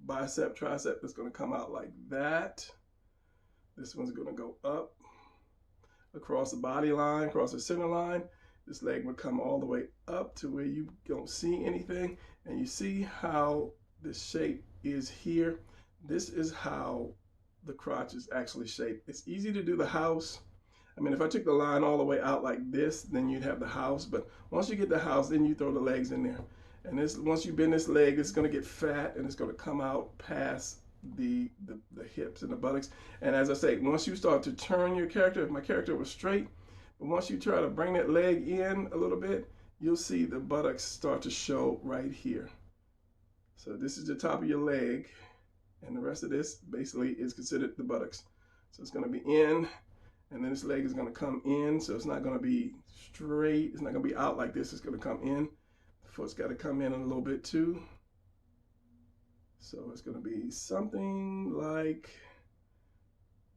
bicep, tricep. That's going to come out like that. This one's going to go up across the body line, across the center line. This leg would come all the way up to where you don't see anything. And you see how this shape is here. This is how the crotch is actually shaped. It's easy to do the house. I mean, if I took the line all the way out like this, then you'd have the house. But once you get the house, then you throw the legs in there. And this, once you bend this leg, it's going to get fat and it's going to come out past the hips and the buttocks. And as I say, once you start to turn your character, if my character was straight, but once you try to bring that leg in a little bit, you'll see the buttocks start to show right here. So this is the top of your leg, and the rest of this basically is considered the buttocks. So it's going to be in, and then this leg is going to come in, so it's not going to be straight. It's not going to be out like this. It's going to come in. The foot's got to come in a little bit too. So it's going to be something like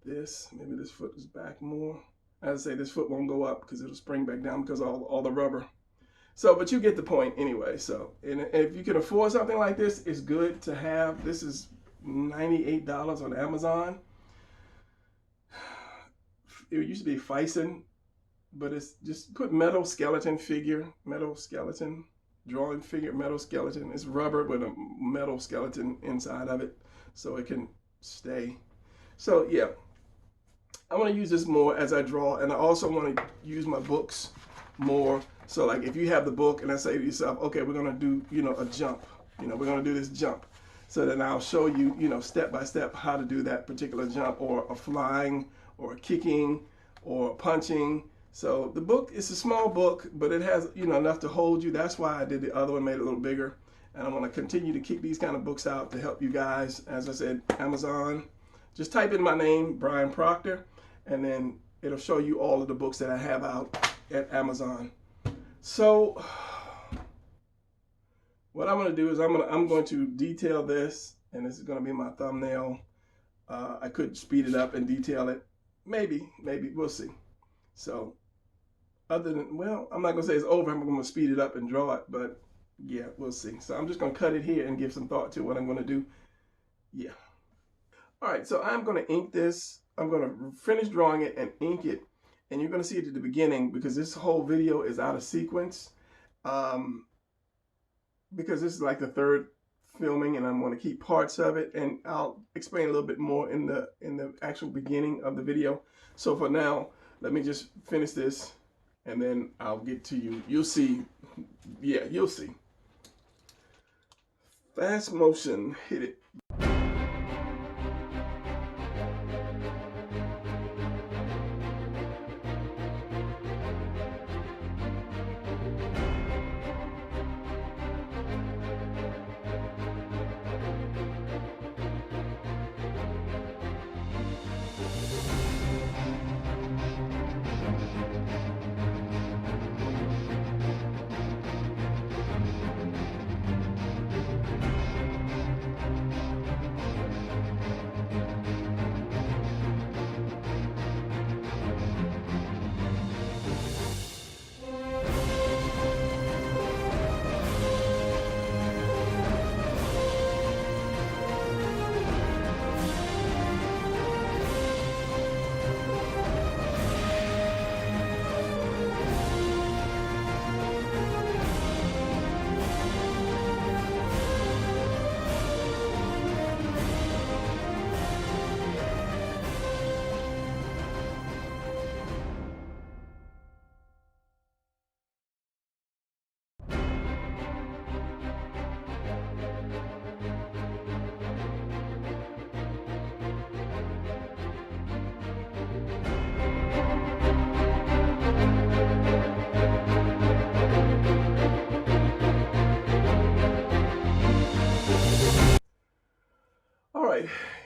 this. Maybe this foot is back more. As I say, this foot won't go up because it'll spring back down because of all the rubber. So, but you get the point anyway. So, and if you can afford something like this, it's good to have. This is $98 on Amazon. It used to be Fison, but it's just put metal skeleton figure, metal skeleton, drawing figure, metal skeleton. It's rubber with a metal skeleton inside of it so it can stay. So, yeah. I want to use this more as I draw, and I also want to use my books more. So like if you have the book and I say to yourself, okay, we're going to do, a jump, we're going to do this jump. So then I'll show you, step by step how to do that particular jump, or a flying or a kicking or punching. So the book is a small book, but it has, enough to hold you. That's why I did the other one, made it a little bigger. And I want to continue to keep these kind of books out to help you guys. As I said, Amazon. Just type in my name, Brian Proctor, and then it'll show you all of the books that I have out at Amazon. So what I'm going to do is I'm going to detail this, and this is going to be my thumbnail. I could speed it up and detail it. Maybe we'll see. So other than, well, I'm not going to say it's over. I'm going to speed it up and draw it, but yeah, we'll see. So I'm just going to cut it here and give some thought to what I'm going to do. Yeah. All right, so I'm going to ink this. I'm going to finish drawing it and ink it. And you're going to see it at the beginning because this whole video is out of sequence. Because this is like the third filming, and I'm going to keep parts of it, and I'll explain a little bit more in the actual beginning of the video. So for now, let me just finish this, and then I'll get to you. You'll see. Yeah, you'll see. Fast motion, hit it.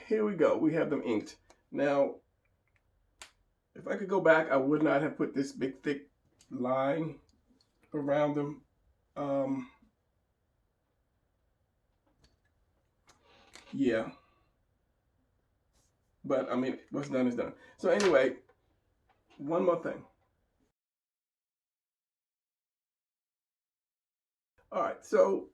Here we go. We have them inked. Now, if I could go back, I would not have put this big, thick line around them. Yeah. But, I mean, what's done is done. So anyway, one more thing. All right, so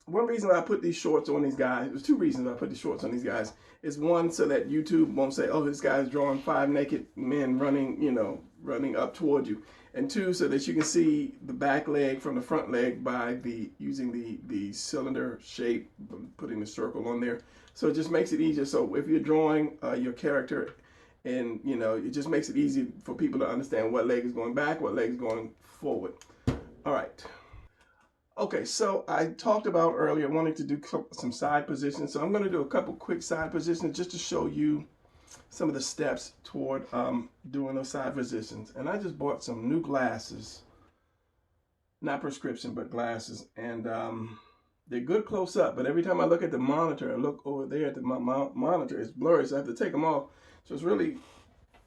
one reason I put these shorts on these guys, there's two reasons I put these shorts on these guys, is one, so that YouTube won't say, oh, this guy's drawing 5 naked men running, you know, running up toward you. And two, so that you can see the back leg from the front leg by using the cylinder shape, putting the circle on there. So it just makes it easier. So if you're drawing your character, and, you know, it just makes it easy for people to understand what leg is going back, what leg is going forward. All right. Okay, so I talked about earlier wanting to do some side positions. So I'm going to do a couple quick side positions just to show you some of the steps toward doing those side positions. And I just bought some new glasses, not prescription, but glasses. And they're good close up, but every time I look at the monitor, I look over there at the monitor, it's blurry, so I have to take them off. So it's really,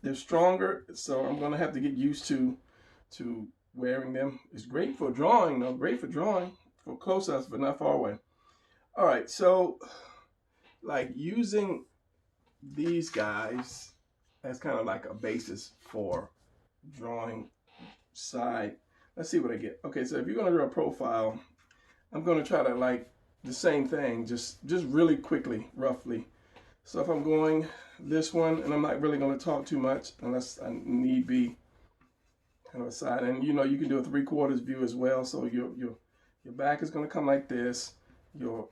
they're stronger, so I'm going to have to get used to wearing them. It's great for drawing, though. Great for drawing, for close-ups, but not far away. All right, so like using these guys as kind of like a basis for drawing side. Let's see what I get. Okay, so if you're going to draw a profile, I'm going to try to like the same thing, just really quickly, roughly. So if I'm going this one, and I'm not really going to talk too much unless I need be, kind of a side, and you know you can do a 3/4 view as well. So your back is going to come like this. Your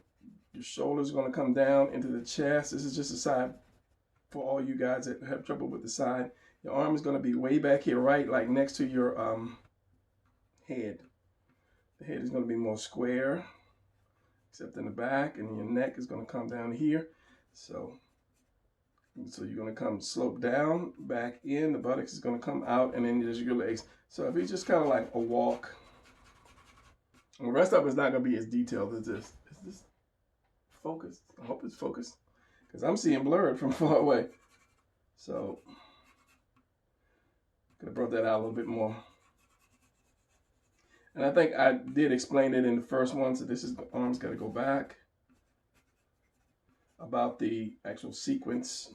shoulder is going to come down into the chest. This is just a side for all you guys that have trouble with the side. Your arm is going to be way back here, right, like next to your head. The head is going to be more square, except in the back, and your neck is going to come down here. So you're going to come slope down, back in, the buttocks is going to come out, and then there's your legs. So if it's just kind of like a walk, and the rest of it's not going to be as detailed as this. Is this focused? I hope it's focused, because I'm seeing blurred from far away. So Could have brought that out a little bit more. And I think I did explain it in the first one. So this is the arm's got to go back. About the actual sequence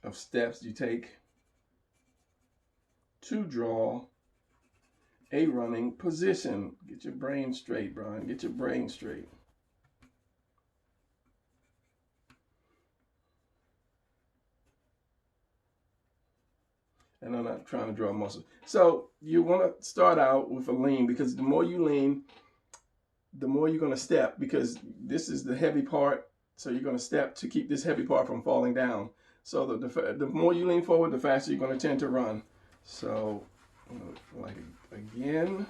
of steps you take to draw a running position. Get your brain straight, Brian. Get your brain straight. And I'm not trying to draw muscle. So you want to start out with a lean, because the more you lean, the more you're going to step, because this is the heavy part. So you're going to step to keep this heavy part from falling down. So the more you lean forward, the faster you're going to tend to run. So like again,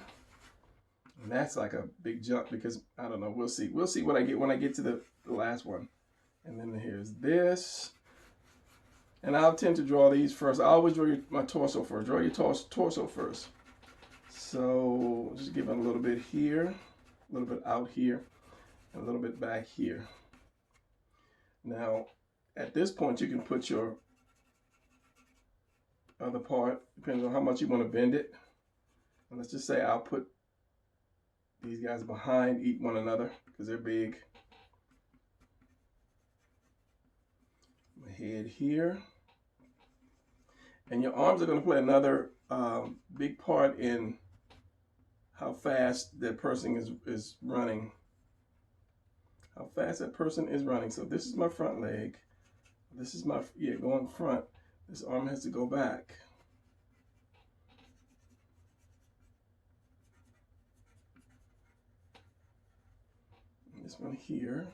and that's like a big jump, because I don't know. We'll see. We'll see what I get when I get to the last one. And then here's this. And I'll tend to draw these first. I always draw my torso first. Draw your torso first. So just give it a little bit here, a little bit out here, and a little bit back here. Now, at this point, you can put your other part, depending on how much you want to bend it. And let's just say I'll put these guys behind one another because they're big. My head here. And your arms are going to play another big part in how fast that person is running. How fast that person is running. So this is my front leg. This is my, going front. This arm has to go back. And this one here.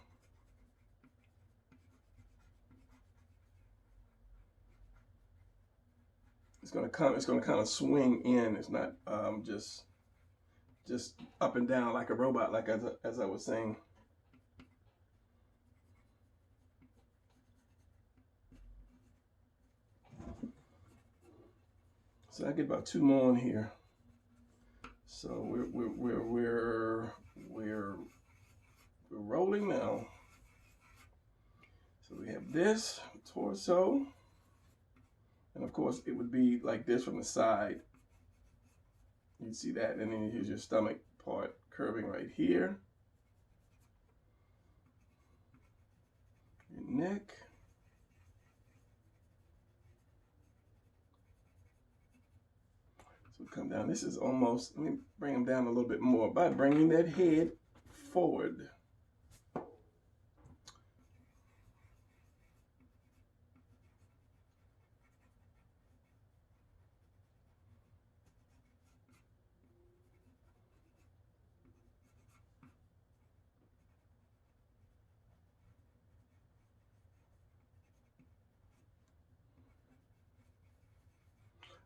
It's going to kind of swing in. It's not just up and down like a robot, like as I was saying. So I get about 2 more in here. So we're rolling now. So we have this torso, and of course it would be like this from the side. You see that, and then here's your stomach part curving right here. Your neck. So come down. This is almost, let me bring them down a little bit more by bringing that head forward.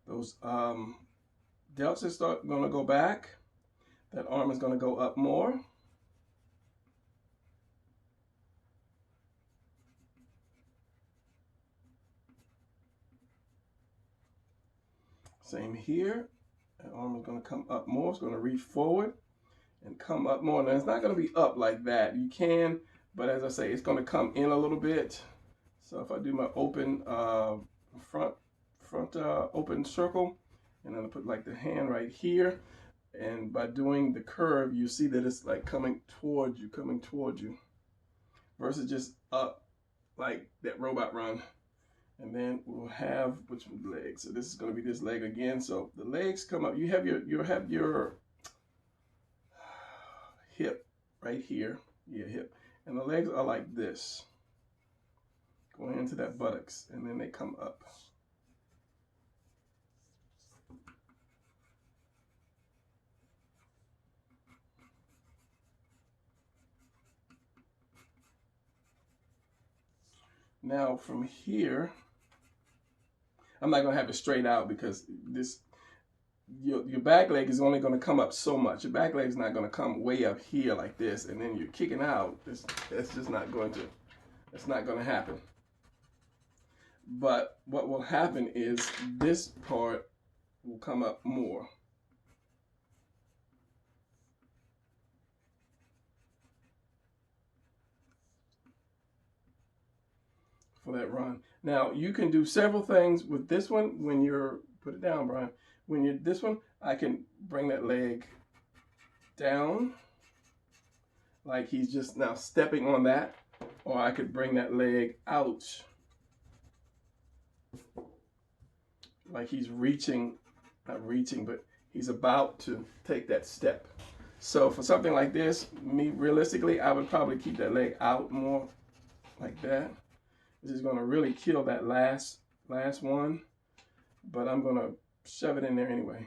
Those delts are going to go back. That arm is going to go up more. Same here. That arm is going to come up more. It's going to reach forward and come up more. Now it's not going to be up like that. You can, but as I say, it's going to come in a little bit. So if I do my open front open circle, and then I put like the hand right here, and by doing the curve, you see that it's like coming towards you, versus just up like that robot run. And then we'll have which leg. So this is going to be this leg again. So the legs come up. You have your hip right here. Yeah, hip, and the legs are like this, going into that buttocks, and then they come up. Now from here, I'm not going to have it straight out, because this your back leg is only going to come up so much. Your back leg is not going to come way up here like this, and then you're kicking out. That's just not going to. That's not going to happen. But what will happen is this part will come up more. run. Now you can do several things with this one. When you're, put it down, Brian. When you're this one, I can bring that leg down like he's just now stepping on that, or I could bring that leg out like he's reaching, not reaching, but he's about to take that step. So for something like this, me realistically, I would probably keep that leg out more like that. This is going to really kill that last one, but I'm going to shove it in there anyway.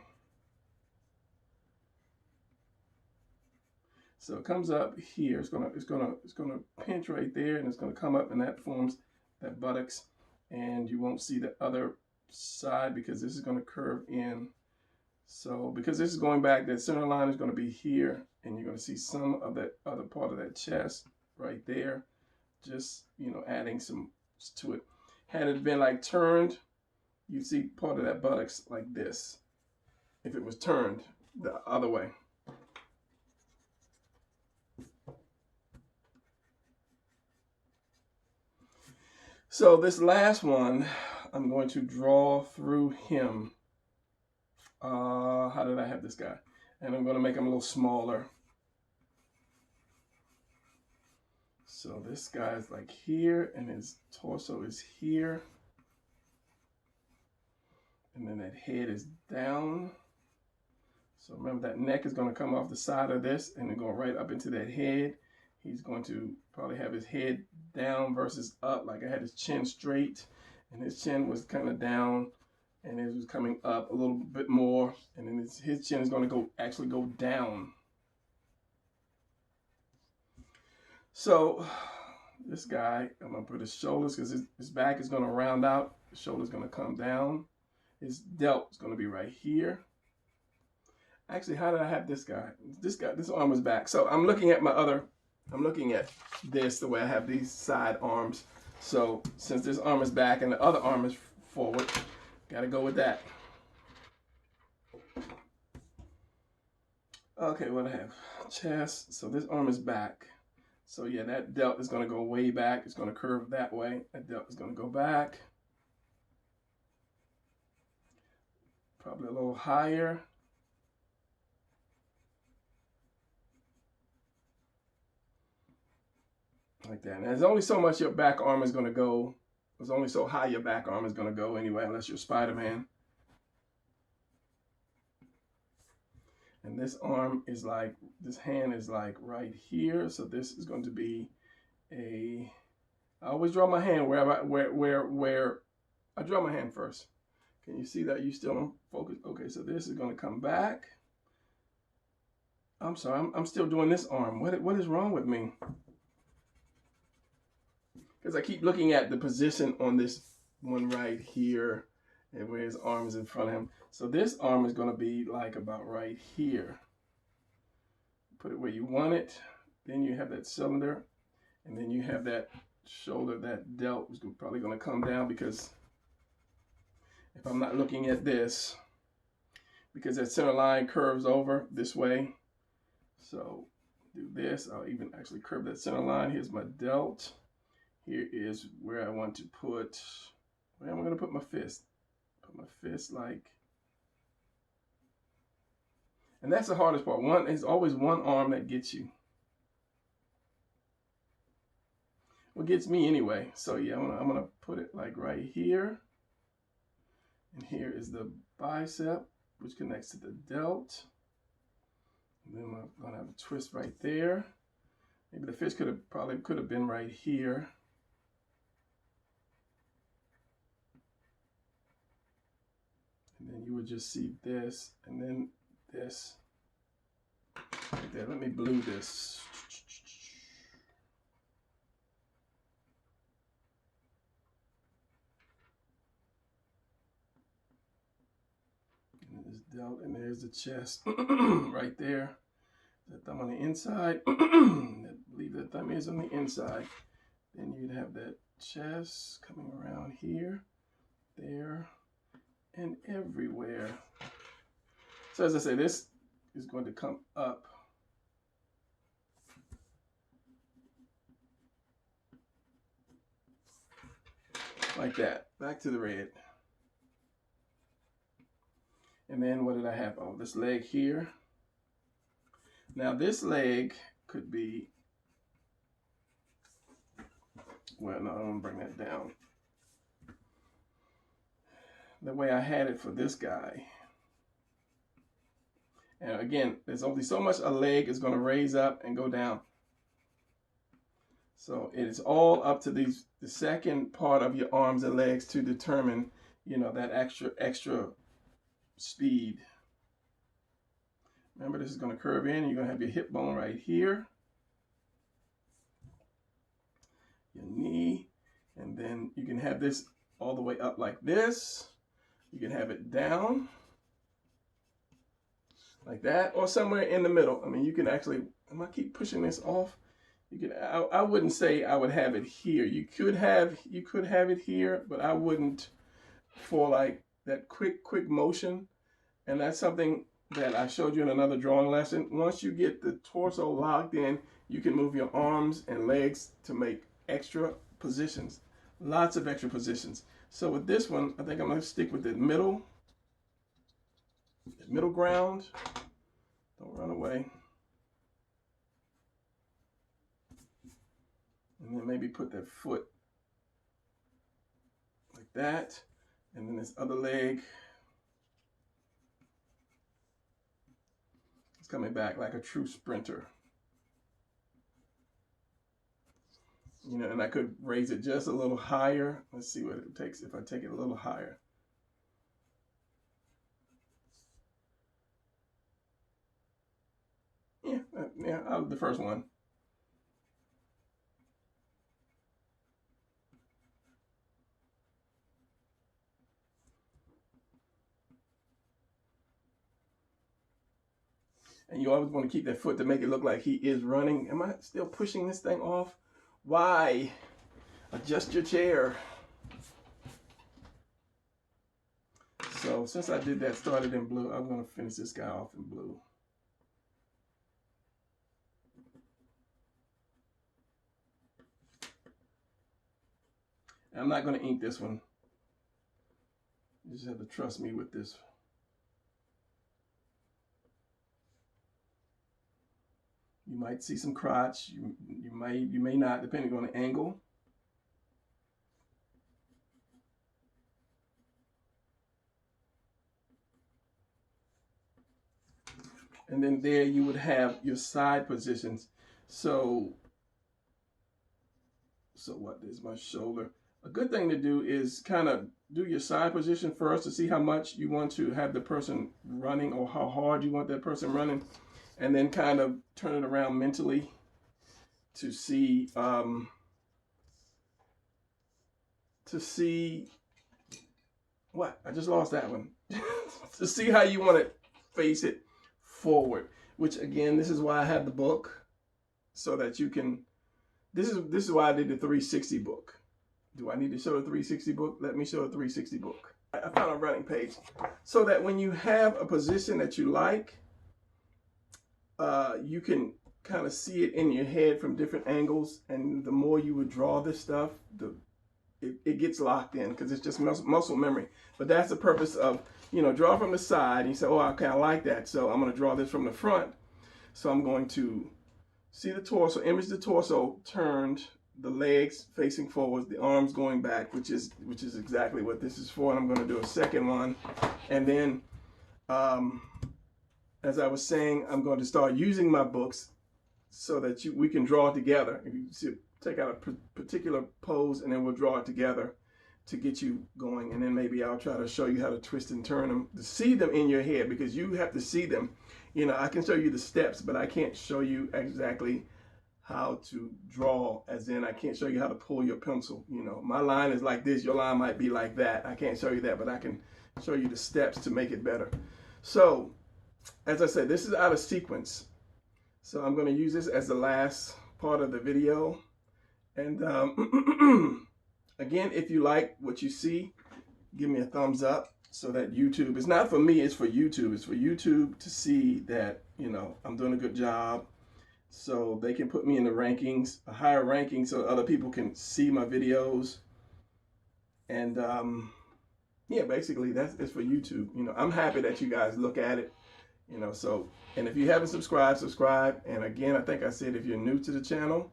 So it comes up here. It's gonna pinch right there, and it's gonna come up, and that forms that buttocks. And you won't see the other side because this is gonna curve in. So because this is going back, that center line is gonna be here, and you're gonna see some of that other part of that chest right there. Just, you know, adding some to it. Had it been like turned, you'd see part of that buttocks like this. If it was turned the other way. So this last one, I'm going to draw through him. How did I have this guy? And I'm going to make him a little smaller. So this guy is like here, and his torso is here. And then that head is down. So remember, that neck is going to come off the side of this and then go right up into that head. He's going to probably have his head down versus up, like I had his chin straight, and his chin was kind of down, and it was coming up a little bit more, and then his chin is going to actually go down. So this guy, I'm going to put his shoulders, because his back is going to round out, his shoulder's going to come down, his delt is going to be right here. Actually, how did I have this guy? This arm was back. So I'm looking at this the way I have these side arms. So since this arm is back and the other arm is forward, got to go with that. Okay, what I have? Chest. So this arm is back. So yeah, that delt is going to go way back. It's going to curve that way. That delt is going to go back. Probably a little higher. Like that. And there's only so much your back arm is going to go. There's only so high your back arm is going to go anyway, unless you're Spider-Man. And this arm is like, this hand is like right here. So this is going to be I always draw my hand where I draw my hand first. Can you see that? You still don't focus? Okay, so this is going to come back. I'm sorry, I'm still doing this arm. What is wrong with me? Because I keep looking at the position on this one right here, and where his arm is in front of him. So this arm is going to be like about right here. Put it where you want it. Then you have that cylinder, and then you have that shoulder, that delt is probably going to come down, because if I'm not looking at this, because that center line curves over this way. So do this. I'll even actually curve that center line. Here's my delt. Here is where I want to put, where am I going to put my fist? Put my fist like, and that's the hardest part. It's always one arm that gets you. What gets me anyway. So yeah, I'm gonna put it like right here. And here is the bicep, which connects to the delt. And then I'm gonna have a twist right there. Maybe the fist could have been right here. And then you would just see this, and then this. Right there. Let me blue this. And there's delt, and there's the chest right there. The thumb on the inside. I believe the thumb is on the inside. Then you'd have that chest coming around here, there, and everywhere. So as I say, this is going to come up. like that. Back to the red. And then what did I have? Oh, this leg here. Now this leg could be, well, no, I don't bring that down. The way I had it for this guy. And again, there's only so much a leg is going to raise up and go down. So it is all up to the second part of your arms and legs to determine, you know, that extra speed. Remember, this is going to curve in. You're going to have your hip bone right here, your knee, and then you can have this all the way up like this. You can have it down like that, or somewhere in the middle. I mean, you can actually, I keep pushing this off. You can, I wouldn't say I would have it here. You could have it here, but I wouldn't for like that quick motion. And that's something that I showed you in another drawing lesson. Once you get the torso locked in, you can move your arms and legs to make extra positions, lots of extra positions. So with this one, I think I'm going to stick with the middle ground. Don't run away. And then maybe put that foot like that. And then this other leg is coming back like a true sprinter. You know, and I could raise it just a little higher. Let's see what it takes if I take it a little higher. Yeah, I'll do the first one. And you always want to keep that foot to make it look like he is running. Am I still pushing this thing off? Why? Adjust your chair. So since I did that, started in blue, I'm going to finish this guy off in blue. I'm not going to ink this one. You just have to trust me with this. You might see some crotch. You may not, depending on the angle. And then there you would have your side positions. So what is my shoulder? A good thing to do is kind of do your side position first to see how much you want to have the person running or how hard you want that person running. And then kind of turn it around mentally to see what? I just lost that one. To see how you want to face it forward, which again, this is why I have the book, so that you can, this is why I did the 360 book. Do I need to show the 360 book? Let me show the 360 book. I found a running page so that when you have a position that you like, you can kind of see it in your head from different angles. And the more you would draw this stuff, it gets locked in because it's just muscle memory. But that's the purpose of, you know, draw from the side. And you say, oh, I kind of like that. So I'm going to draw this from the front. So I'm going to see the torso, image the torso turned, the legs facing forward, the arms going back, which is exactly what this is for. And I'm going to do a second one. And then, as I was saying, I'm going to start using my books so that we can draw it together. If you see, take out a particular pose and then we'll draw it together to get you going. And then maybe I'll try to show you how to twist and turn them, to see them in your head, because you have to see them. You know, I can show you the steps, but I can't show you exactly how to draw, as in I can't show you how to pull your pencil. You know, my line is like this, your line might be like that. I can't show you that, but I can show you the steps to make it better. So, as I said, this is out of sequence. So I'm going to use this as the last part of the video. And again, if you like what you see, give me a thumbs up so that YouTube, it's not for me, it's for YouTube. It's for YouTube to see that, you know, I'm doing a good job. So they can put me in the rankings, a higher ranking, so other people can see my videos. And yeah, basically that's it's for YouTube. You know, I'm happy that you guys look at it. You know, so, and if you haven't subscribed, subscribe. And again, I think I said if you're new to the channel,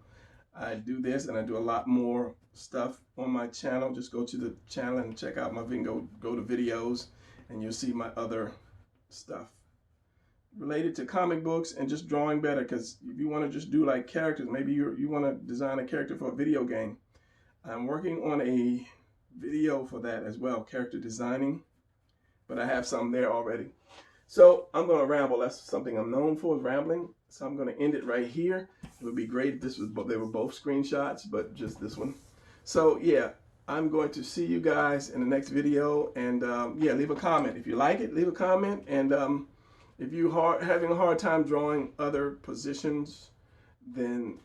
I do this and I do a lot more stuff on my channel. Just go to the channel and check out my video, go to videos, and you'll see my other stuff related to comic books and just drawing better. Because if you want to just do like characters, maybe you want to design a character for a video game. I'm working on a video for that as well, character designing, but I have some there already. So I'm going to ramble. That's something I'm known for, is rambling. So I'm going to end it right here. It would be great if this was, they were both screenshots, but just this one. So yeah, I'm going to see you guys in the next video. And yeah, leave a comment. If you like it, leave a comment. And if you're having a hard time drawing other positions, then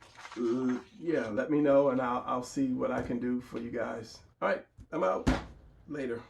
yeah, let me know and I'll see what I can do for you guys. All right, I'm out. Later.